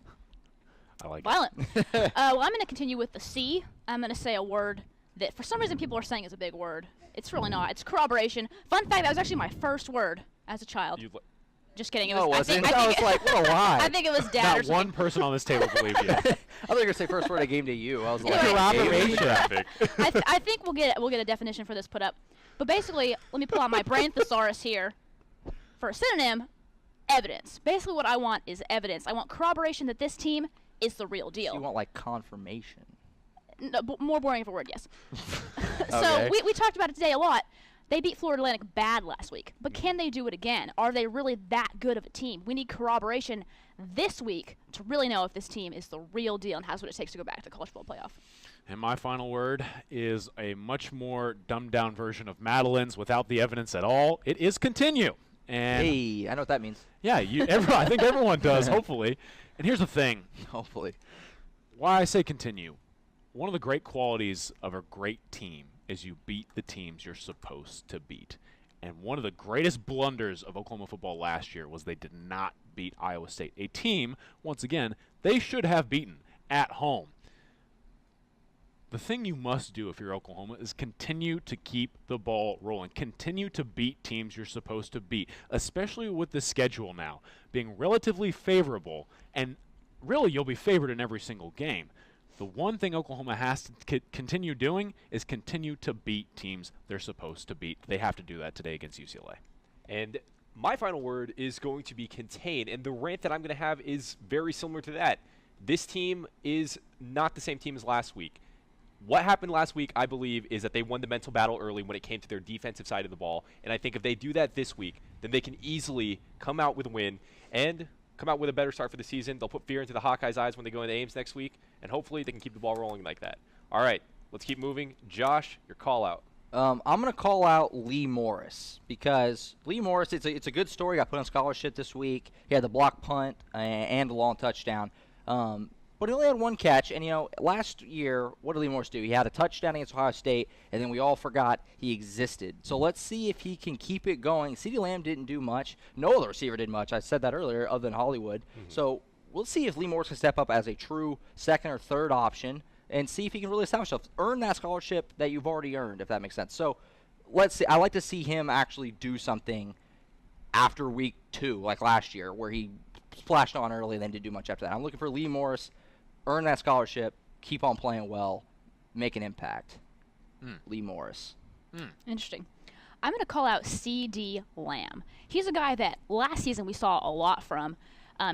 I like Violent. Well, I'm going to continue with the C. I'm going to say a word that for some reason people are saying is a big word. It's really not. It's corroboration. Fun fact, that was actually my first word as a child. Just kidding. It was, I think what a lie. I think it was dad or Not something. one person on this table believed you. I thought you were going to say first word at Game Day U. I was like, corroboration. I think we'll get a definition for this put up. But basically, let me pull out my brain thesaurus here. For a synonym, evidence. Basically what I want is evidence. I want corroboration that this team is the real deal. So you want like confirmation. No, more boring of a word, yes. So Okay. we talked about it today a lot. They beat Florida Atlantic bad last week, but can they do it again? Are they really that good of a team? We need corroboration this week to really know if this team is the real deal and has what it takes to go back to the college football playoff. And my final word is a much more dumbed-down version of Madeline's without the evidence at all. It is continue. And hey, I know what that means. Yeah, I think everyone does, hopefully. And here's the thing. Hopefully. Why I say continue. One of the great qualities of a great team is you beat the teams you're supposed to beat. And one of the greatest blunders of Oklahoma football last year was they did not beat Iowa State, a team, once again, they should have beaten at home. The thing you must do if you're Oklahoma is continue to keep the ball rolling. Continue to beat teams you're supposed to beat, especially with the schedule now being relatively favorable. And really, you'll be favored in every single game. The one thing Oklahoma has to continue doing is continue to beat teams they're supposed to beat. They have to do that today against UCLA. And my final word is going to be contain. And the rant that I'm going to have is very similar to that. This team is not the same team as last week. What happened last week, I believe, is that they won the mental battle early when it came to their defensive side of the ball. And I think if they do that this week, then they can easily come out with a win and come out with a better start for the season. They'll put fear into the Hawkeyes' eyes when they go into Ames next week, and hopefully they can keep the ball rolling like that. All right, let's keep moving. Josh, your call out. I'm going to call out Lee Morris because Lee Morris, it's a good story. Got put on scholarship this week. He had the block punt and the long touchdown. But he only had one catch, and, last year, what did Lee Morris do? He had a touchdown against Ohio State, and then we all forgot he existed. So let's see if he can keep it going. CeeDee Lamb didn't do much. No other receiver did much. I said that earlier, other than Hollywood. So we'll see if Lee Morris can step up as a true second or third option and see if he can really establish himself. Earn that scholarship that you've already earned, if that makes sense. So let's see. I like to see him actually do something after week 2, like last year, where he splashed on early and then didn't do much after that. I'm looking for Lee Morris. Earn that scholarship, keep on playing well, make an impact. Lee Morris. Interesting. I'm going to call out CeeDee Lamb. He's a guy that last season we saw a lot from.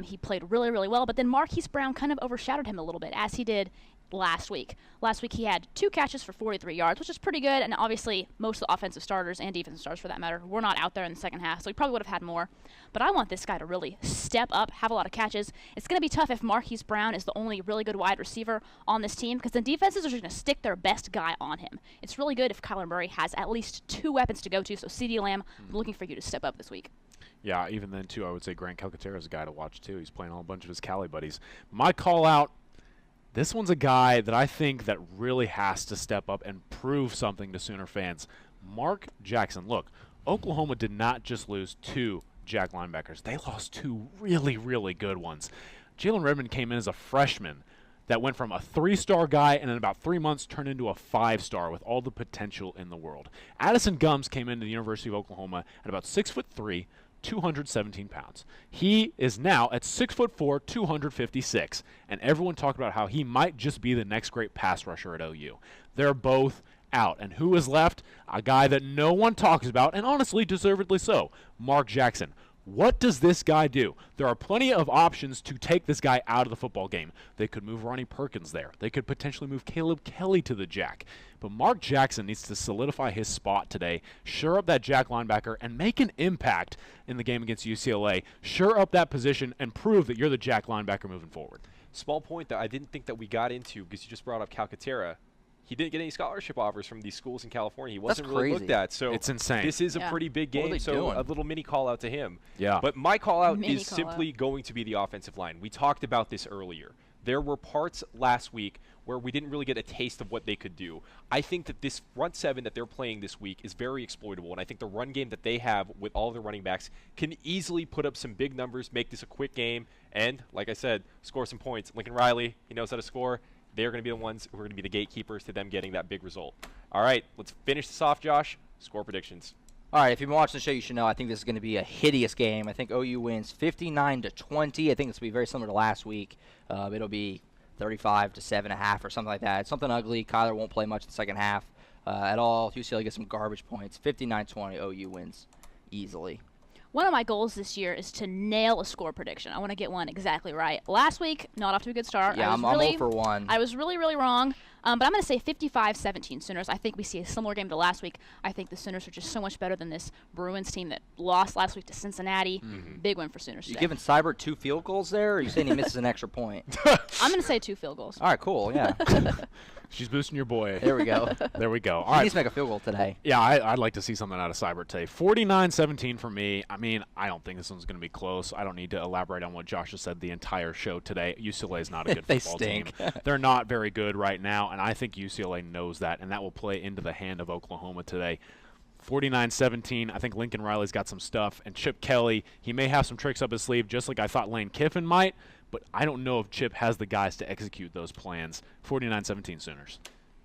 He played really, really well, but then Marquise Brown kind of overshadowed him a little bit, as he did last week. Last week he had 2 catches for 43 yards, which is pretty good, and obviously most of the offensive starters and defensive starters for that matter were not out there in the second half, so he probably would have had more. But I want this guy to really step up, have a lot of catches. It's going to be tough if Marquise Brown is the only really good wide receiver on this team, because the defenses are just going to stick their best guy on him. It's really good if Kyler Murray has at least 2 weapons to go to, so CeeDee Lamb, I'm looking for you to step up this week. Yeah, even then, too, I would say Grant Calcaterra is a guy to watch, too. He's playing on a bunch of his Cali buddies. My call-out This one's a guy that I think that really has to step up and prove something to Sooner fans. Mark Jackson. Look, Oklahoma did not just lose 2 Jack linebackers. They lost 2 really, really good ones. Jalen Redmond came in as a freshman that went from a 3-star guy and in about 3 months turned into a 5-star with all the potential in the world. Addison Gums came into the University of Oklahoma at about 6'3", 217 pounds. He is now at 6'4", 256, and everyone talked about how he might just be the next great pass rusher at OU. They're both out. And who is left? A guy that no one talks about, and honestly, deservedly so, Mark Jackson. What does this guy do? There are plenty of options to take this guy out of the football game. They could move Ronnie Perkins there. They could potentially move Caleb Kelly to the Jack. But Mark Jackson needs to solidify his spot today, shore up that Jack linebacker, and make an impact in the game against UCLA. Shore up that position and prove that you're the Jack linebacker moving forward. Small point that I didn't think that we got into because you just brought up Calcaterra. He didn't get any scholarship offers from these schools in California. He wasn't really looked at. So it's insane. This is a pretty big game, so a little mini call out to him. Yeah. But my call out is simply going to be the offensive line. We talked about this earlier. There were parts last week where we didn't really get a taste of what they could do. I think that this front seven that they're playing this week is very exploitable, and I think the run game that they have with all of their running backs can easily put up some big numbers, make this a quick game, and, like I said, score some points. Lincoln Riley, he knows how to score. They're going to be the ones who are going to be the gatekeepers to them getting that big result. All right, let's finish this off, Josh. Score predictions. All right, if you've been watching the show, you should know I think this is going to be a hideous game. I think OU wins 59-20. I think this will be very similar to last week. It'll be 35 to 7.5 or something like that. It's something ugly. Kyler won't play much in the second half at all. UCLA gets some garbage points. 59-20, OU wins easily. One of my goals this year is to nail a score prediction. I want to get one exactly right. Last week, not off to a good start. Yeah, I'm 0 for 1. I was really, really wrong. But I'm going to say 55-17 Sooners. I think we see a similar game to last week. I think the Sooners are just so much better than this Bruins team that lost last week to Cincinnati. Big win for Sooners You today. giving Seibert 2 field goals there, or are you saying he misses an extra point? I'm going to say 2 field goals. All right, cool, yeah. She's boosting your boy. There we go. There we go. All He right. needs to make a field goal today. Yeah, I'd like to see something out of Seibert today. 49-17 for me. I mean, I don't think this one's going to be close. I don't need to elaborate on what Josh has said the entire show today. UCLA is not a good They football stink. team. They're not very good right now, and I think UCLA knows that, and that will play into the hand of Oklahoma today. 49-17. I think Lincoln Riley's got some stuff, and Chip Kelly, he may have some tricks up his sleeve, just like I thought Lane Kiffin might, but I don't know if Chip has the guys to execute those plans. 49-17 Sooners.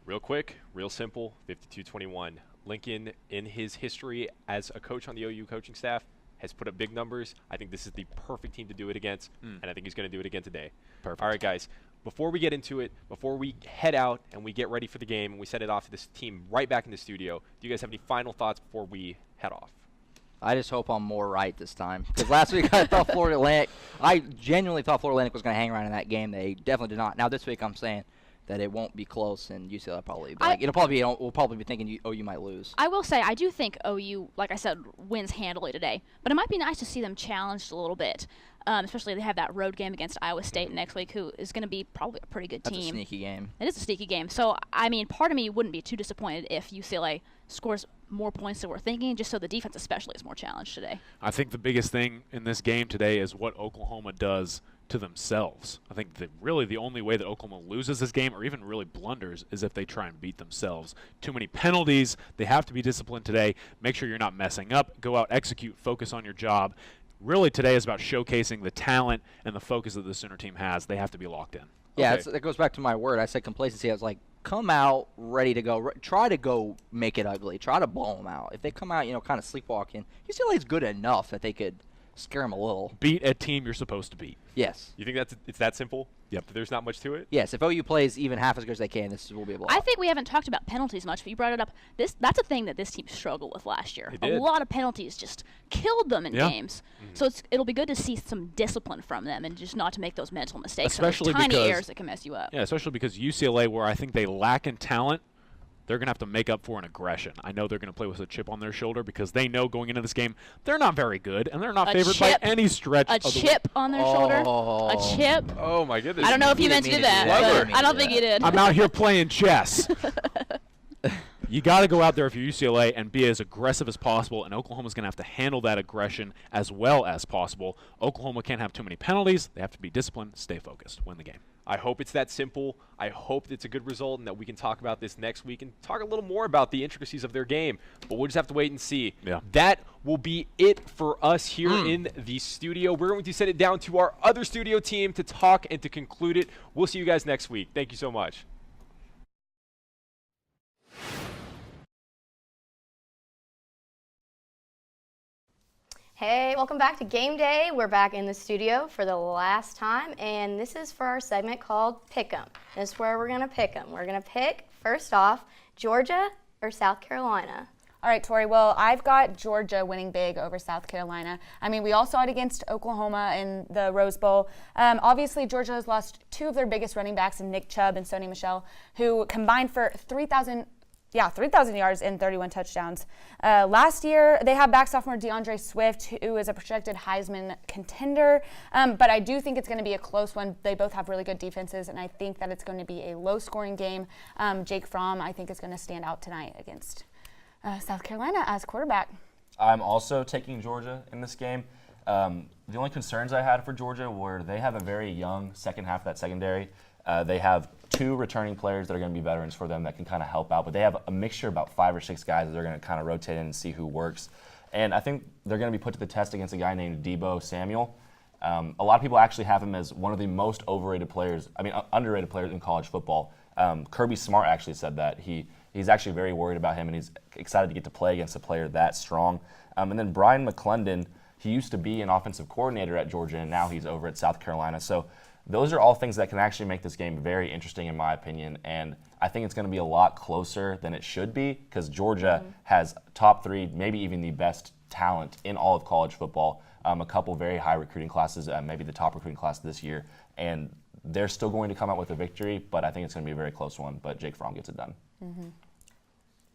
Real quick, real simple, 52-21. Lincoln, in his history as a coach on the OU coaching staff, has put up big numbers. I think this is the perfect team to do it against, and I think he's going to do it again today. Perfect. All right, guys. Before we get into it, before we head out and we get ready for the game and we send it off to this team right back in the studio, do you guys have any final thoughts before we head off? I just hope I'm more right this time. Because last week I thought Florida Atlantic, I genuinely thought Florida Atlantic was going to hang around in that game. They definitely did not. Now this week I'm saying that it won't be close, and UCLA probably. We'll probably be thinking OU might lose. I will say I do think OU, like I said, wins handily today. But it might be nice to see them challenged a little bit. Especially they have that road game against Iowa State next week, who is going to be probably a pretty good team. That's a sneaky game. It is a sneaky game. So, I mean, part of me wouldn't be too disappointed if UCLA scores more points than we're thinking, just so the defense especially is more challenged today. I think the biggest thing in this game today is what Oklahoma does to themselves. I think that really the only way that Oklahoma loses this game or even really blunders is if they try and beat themselves. Too many penalties. They have to be disciplined today. Make sure you're not messing up. Go out, execute, focus on your job. Really today is about showcasing the talent and the focus that the Sooner team has. They have to be locked in. Yeah, Okay. that goes back to my word. I said complacency. I was like, come out ready to go. Try to go make it ugly. Try to blow them out. If they come out, kind of sleepwalking, UCLA is good enough that they could scare them a little. Beat a team you're supposed to beat. Yes. You think it's that simple? Yep. There's not much to it? Yes, if OU plays even half as good as they can, this will be a blowout. I think we haven't talked about penalties much, but you brought it up. That's a thing that this team struggled with last year. They did. A lot of penalties just killed them in Yeah. games. So it'll be good to see some discipline from them and just not to make those mental mistakes. Especially those tiny because- errors that can mess you up. Yeah, especially because UCLA, where I think they lack in talent, they're going to have to make up for an aggression. I know they're going to play with a chip on their shoulder because they know going into this game they're not very good, and they're not A favored by chip? any stretch A of the chip on their shoulder? A chip? Oh, my goodness. I don't know if you meant to do that, but I don't think you did. I'm out here playing chess. You got to go out there if you're UCLA and be as aggressive as possible, and Oklahoma's going to have to handle that aggression as well as possible. Oklahoma can't have too many penalties. They have to be disciplined, stay focused, win the game. I hope it's that simple. I hope it's a good result and that we can talk about this next week and talk a little more about the intricacies of their game. But we'll just have to wait and see. Yeah. That will be it for us here in the studio. We're going to send it down to our other studio team to talk and to conclude it. We'll see you guys next week. Thank you so much. Hey, welcome back to Game Day. We're back in the studio for the last time, and this is for our segment called Pick 'em. This is where we're going to pick 'em. We're going to pick, first off, Georgia or South Carolina. All right, Tori. Well, I've got Georgia winning big over South Carolina. I mean, we all saw it against Oklahoma in the Rose Bowl. Obviously, Georgia has lost 2 of their biggest running backs in Nick Chubb and Sony Michel, who combined for 3,000 yards and 31 touchdowns. Last year, they had back sophomore DeAndre Swift, who is a projected Heisman contender. But I do think it's going to be a close one. They both have really good defenses, and I think that it's going to be a low-scoring game. Jake Fromm, I think, is going to stand out tonight against South Carolina as quarterback. I'm also taking Georgia in this game. The only concerns I had for Georgia were they have a very young second half of that secondary. They have 2 returning players that are going to be veterans for them that can kind of help out, but they have a mixture of about 5 or 6 guys that they're going to kind of rotate in and see who works. And I think they're going to be put to the test against a guy named Deebo Samuel. A lot of people actually have him as one of the most underrated players in college football. Kirby Smart actually said that. He's actually very worried about him, and he's excited to get to play against a player that strong. And then Brian McClendon, he used to be an offensive coordinator at Georgia, and now he's over at South Carolina. So those are all things that can actually make this game very interesting, in my opinion. And I think it's going to be a lot closer than it should be because Georgia has top 3, maybe even the best talent in all of college football. A couple very high recruiting classes, maybe the top recruiting class this year. And they're still going to come out with a victory, but I think it's going to be a very close one. But Jake Fromm gets it done.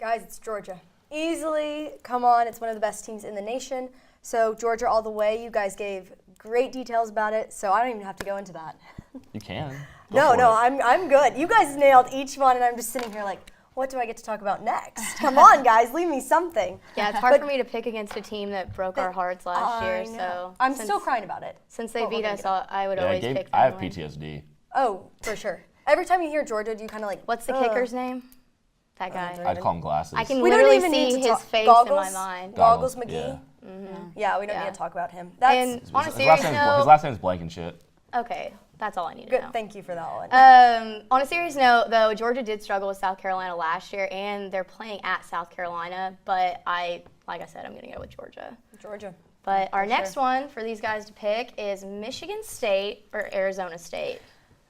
Guys, it's Georgia. Easily, come on, it's one of the best teams in the nation. So Georgia all the way. You guys gave great details about it, so I don't even have to go into that. You can. No, I'm good. You guys nailed each one, and I'm just sitting here like, what do I get to talk about next? Come on, guys, leave me something. Yeah, it's hard for me to pick against a team that broke our hearts last year. So I'm still crying about it. Since they beat us, I would always pick them. I have PTSD. Oh, for sure. Every time you hear Georgia, do you kind of like, what's the kicker's name? That guy. I'd call him Glasses. I can literally see his face in my mind. Goggles McGee. Yeah. Yeah, we don't need to talk about him. And on a serious note, his last name's Blankenship. Okay, that's all I need to Good. know. Thank you for that one. On a serious note, though, Georgia did struggle with South Carolina last year, and they're playing at South Carolina. But like I said, I'm going to go with Georgia. Georgia. But our next one for these guys to pick is Michigan State or Arizona State.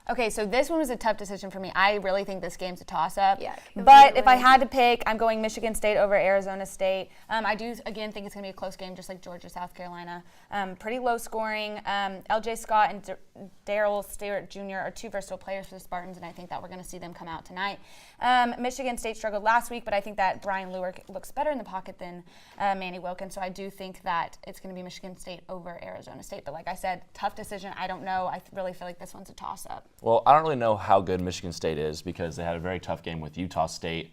Okay, so this one was a tough decision for me. I really think this game's a toss-up. Yeah. But if I had to pick, I'm going Michigan State over Arizona State. I do, again, think it's going to be a close game, just like Georgia, South Carolina. Pretty low scoring. L.J. Scott and Darryl Stewart Jr. are 2 versatile players for the Spartans, and I think that we're going to see them come out tonight. Michigan State struggled last week, but I think that Brian Lewerke looks better in the pocket than Manny Wilkins, so I do think that it's going to be Michigan State over Arizona State. But like I said, tough decision. I don't know. I really feel like this one's a toss-up. Well, I don't really know how good Michigan State is because they had a very tough game with Utah State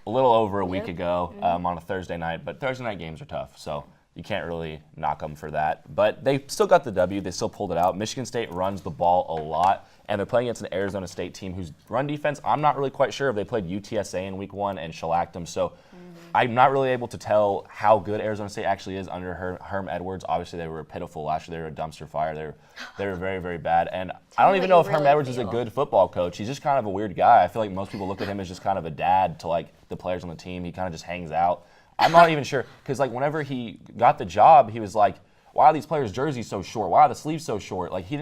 a little over a week ago on a Thursday night. But Thursday night games are tough, so you can't really knock them for that. But they still got the W. They still pulled it out. Michigan State runs the ball a lot, and they're playing against an Arizona State team whose run defense, I'm not really quite sure if they played UTSA in week 1 and shellacked them. So I'm not really able to tell how good Arizona State actually is under Herm Edwards. Obviously, they were pitiful last year. They were a dumpster fire. They were very, very bad. And I don't even know if Herm Edwards is a good football coach. He's just kind of a weird guy. I feel like most people look at him as just kind of a dad to like the players on the team. He kind of just hangs out. I'm not even sure because like whenever he got the job, he was like, "Why are these players' jerseys so short? Why are the sleeves so short?" Like he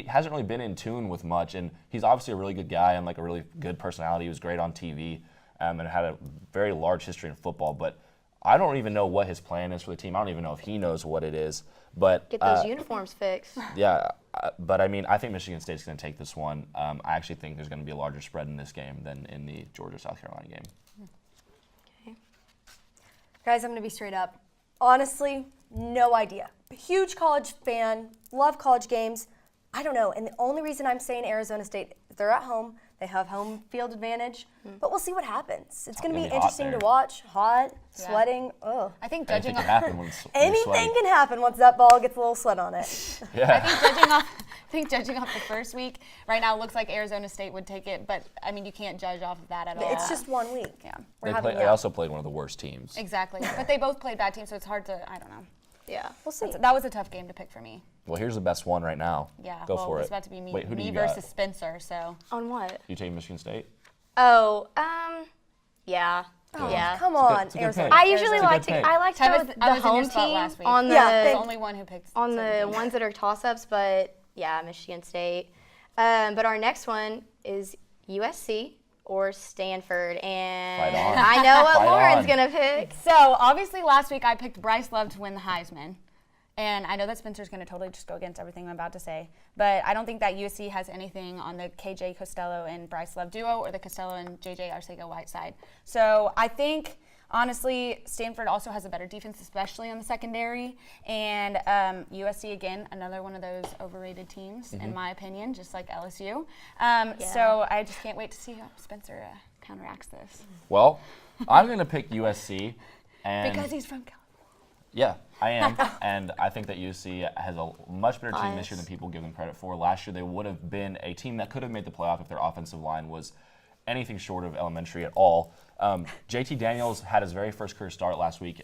hasn't really been in tune with much. And he's obviously a really good guy and like a really good personality. He was great on TV. And had a very large history in football, but I don't even know what his plan is for the team. I don't even know if he knows what it is. But get those uniforms fixed. Yeah, but I mean, I think Michigan State's going to take this one. I actually think there's going to be a larger spread in this game than in the Georgia-South Carolina game. Okay. Guys, I'm going to be straight up. Honestly, no idea. Huge college fan, love college games. I don't know, and the only reason I'm saying Arizona State, they're at home. They have home field advantage, but we'll see what happens. It's going to be interesting to watch. Hot, sweating. Oh, I think anything can happen when anything can happen once that ball gets a little sweat on it. Yeah. I think think judging off the first week, right now it looks like Arizona State would take it, but I mean, you can't judge off of that at all. It's just 1 week. Yeah. They also played one of the worst teams. Exactly. But they both played bad teams, so it's hard to, I don't know. Yeah, we'll see. That was a tough game to pick for me. Well, here's the best one right now. Yeah. Go for it. It's about to be me, Wait, who do me you versus got? Spencer, so. On what? You take Michigan State? Oh, yeah. Oh, yeah. Come on, it's a good Arizona. pick. I usually like to. pick. I like to go with I the was in your home spot team last week. on the the only one who picked on the Spencer. ones that are toss-ups, but yeah, Michigan State. But our next one is USC or Stanford, and Fight on. I know what Fight Lauren's on. gonna pick. So obviously last week I picked Bryce Love to win the Heisman. And I know that Spencer's going to totally just go against everything I'm about to say, but I don't think that USC has anything on the KJ Costello and Bryce Love duo or the Costello and JJ Arcega-Whiteside. So I think, honestly, Stanford also has a better defense, especially on the secondary. And USC, again, another one of those overrated teams, in my opinion, just like LSU. So I just can't wait to see how Spencer counteracts this. Well, I'm going to pick USC. And Because he's from California. Yeah, I am. And I think that USC has a much better team this year than people give them credit for. Last year, they would have been a team that could have made the playoff if their offensive line was anything short of elementary at all. JT Daniels had his very first career start last week.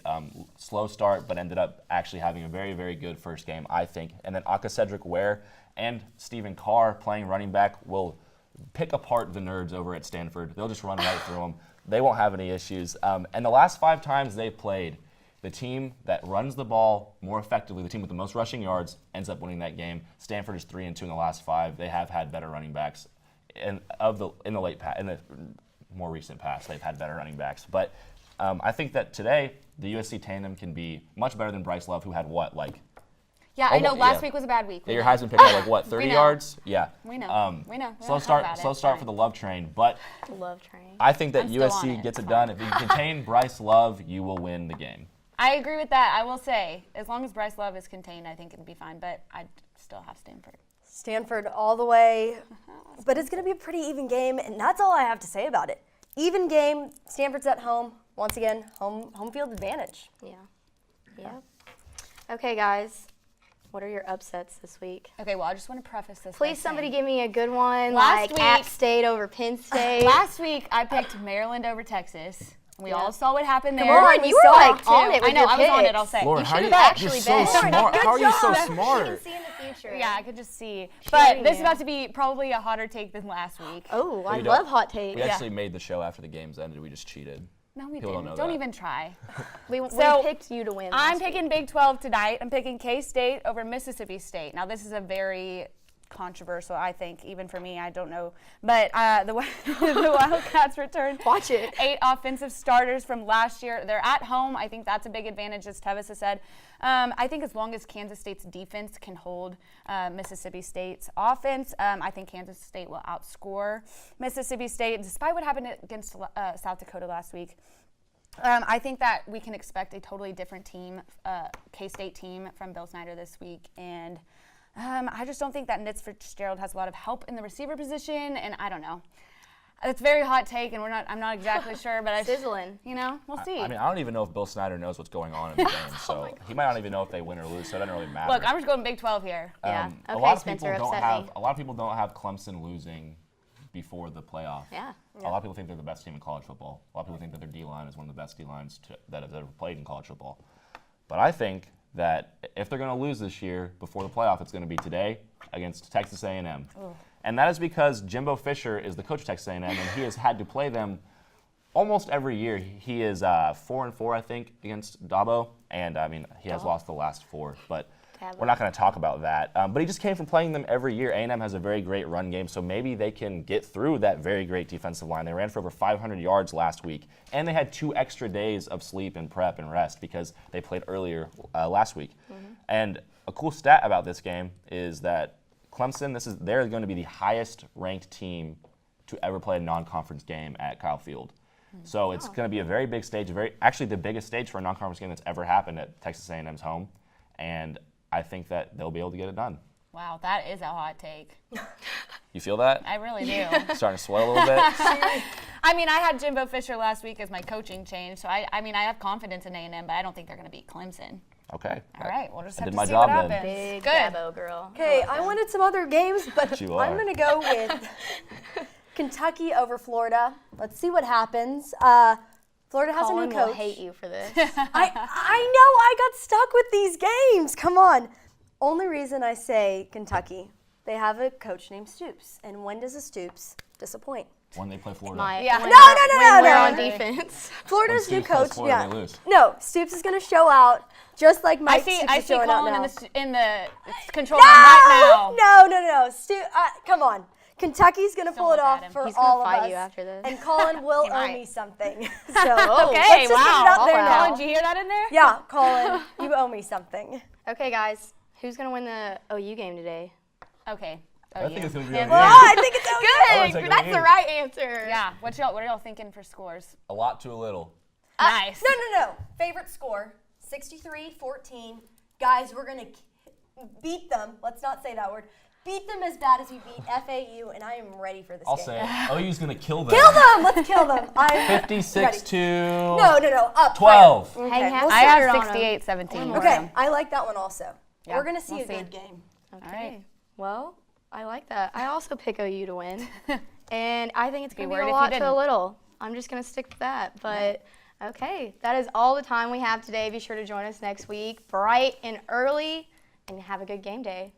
Slow start, but ended up actually having a very, very good first game, I think. And then Aka Cedric Ware and Stephen Carr playing running back will pick apart the nerds over at Stanford. They'll just run right through them. They won't have any issues. And the last 5 times they played, the team that runs the ball more effectively, the team with the most rushing yards, ends up winning that game. Stanford is 3-2 in the last 5. They have had better running backs, in the more recent past. They've had better running backs, but I think that today the USC tandem can be much better than Bryce Love, who had what, like? Yeah, I know. Last week was a bad week. Your Heisman pick had like what, 30 yards? Yeah. We know. We know. Slow start for the Love train, but Love train. I think that USC gets it done. If you contain Bryce Love, you will win the game. I agree with that. I will say, as long as Bryce Love is contained, I think it'll be fine. But I still have Stanford. Stanford all the way. But it's going to be a pretty even game, and that's all I have to say about it. Even game. Stanford's at home. Once again, home field advantage. Yeah. Okay, guys. What are your upsets this week? Okay, well, I just want to preface this. Please, somebody give me a good one. Last like App State over Penn State. Last week, I picked Maryland over Texas. We all saw what happened there. Come on, you were like on it with I know, your I was on picks. it, I'll say. Lauren, you should have actually you're so been. smart. How are you so You smart? can see in the future. Yeah, I could just see. But this is you. about to be probably a hotter take than last week. Oh, I love hot takes. We actually made the show after the games ended. We just cheated. No, we People didn't. don't know that. Even try. We So, picked you to win. I'm last picking week. Big 12 tonight. I'm picking K-State over Mississippi State. Now, this is a very controversial, I think, even for me. I don't know. But the Wildcats return. Watch it. 8 offensive starters from last year. They're at home. I think that's a big advantage, as Tevis has said. I think as long as Kansas State's defense can hold Mississippi State's offense, I think Kansas State will outscore Mississippi State, despite what happened against South Dakota last week. I think that we can expect a totally different team, K-State team from Bill Snyder this week. And I just don't think that Nitz Fitzgerald has a lot of help in the receiver position, and I don't know. It's a very hot take, and I'm not exactly sure, but Sizzling. We'll see. I mean, I don't even know if Bill Snyder knows what's going on in the game, so he might not even know if they win or lose, so it doesn't really matter. Look, I'm just going Big 12 here. Yeah. A Okay, lot of Spencer, people upset me. a lot of people don't have Clemson losing before the playoff. Yeah. A lot of people think they're the best team in college football. A lot of people think that their D-line is one of the best D-lines that have ever played in college football. But I think that if they're going to lose this year before the playoff, it's going to be today against Texas A&M. And that is because Jimbo Fisher is the coach of Texas A&M, and he has had to play them almost every year. He is 4-4, I think, against Dabo, and I mean he has lost the last 4, but we're not going to talk about that. But he just came from playing them every year. A&M has a very great run game, so maybe they can get through that very great defensive line. They ran for over 500 yards last week, and they had 2 extra days of sleep and prep and rest because they played earlier last week. And a cool stat about this game is that Clemson, they're going to be the highest ranked team to ever play a non-conference game at Kyle Field. So it's going to be a very big stage, actually the biggest stage for a non-conference game that's ever happened at Texas A&M's home. And I think that they'll be able to get it done. Wow, that is a hot take. You feel that? I really do. Starting to sweat a little bit? I mean, I had Jimbo Fisher last week as my coaching change, so I mean, I have confidence in A&M, but I don't think they're going to beat Clemson. Okay. All right, we'll just I have did to my see job what then. happens. Big Good. Dabo girl. Okay, I wanted some other games, but You I'm are. going to go with Kentucky over Florida. Let's see what happens. Florida has Colin a new coach. will hate you for this. I know I got stuck with these games. Come on. Only reason I say Kentucky, they have a coach named Stoops. And when does a Stoops disappoint? When they play Florida. Yeah. No, When we're on no. defense. Florida's new Stoops plays coach. Florida, Yeah. they lose. No, Stoops is going to show out just like Mike Stoops I is see showing out Colin now. in the control room right now. No. Come on. Kentucky's going to pull it look off at him. for He's gonna all of fight us. you after this. And Colin will He owe might. me something. So Okay, let's just get it out wow. there now. Colin, did you hear that in there? Yeah, Colin, you owe me something. Okay, guys. Who's going to win the OU game today? Okay. I think it's going to be Yeah. OU. I think it's Good. That's the right answer. Yeah. What are y'all thinking for scores? A lot to a little. Nice. No. Favorite score, 63-14. Guys, we're going to beat them. Let's not say that word. Beat them as bad as we beat FAU, and I am ready for this I'll game. say it. OU's going to kill them. Kill them! Let's kill them. I'm 56 ready. to No, up. 12. Okay, Hang we'll I see. have 68-17. Okay, I like that one also. Yeah, We're going to see we'll a see. good game. Okay. Well, I like that. I also pick OU to win. And I think it's going to be worried a if you lot to a didn't. little. I'm just going to stick to that. But, okay, that is all the time we have today. Be sure to join us next week, bright and early, and have a good game day.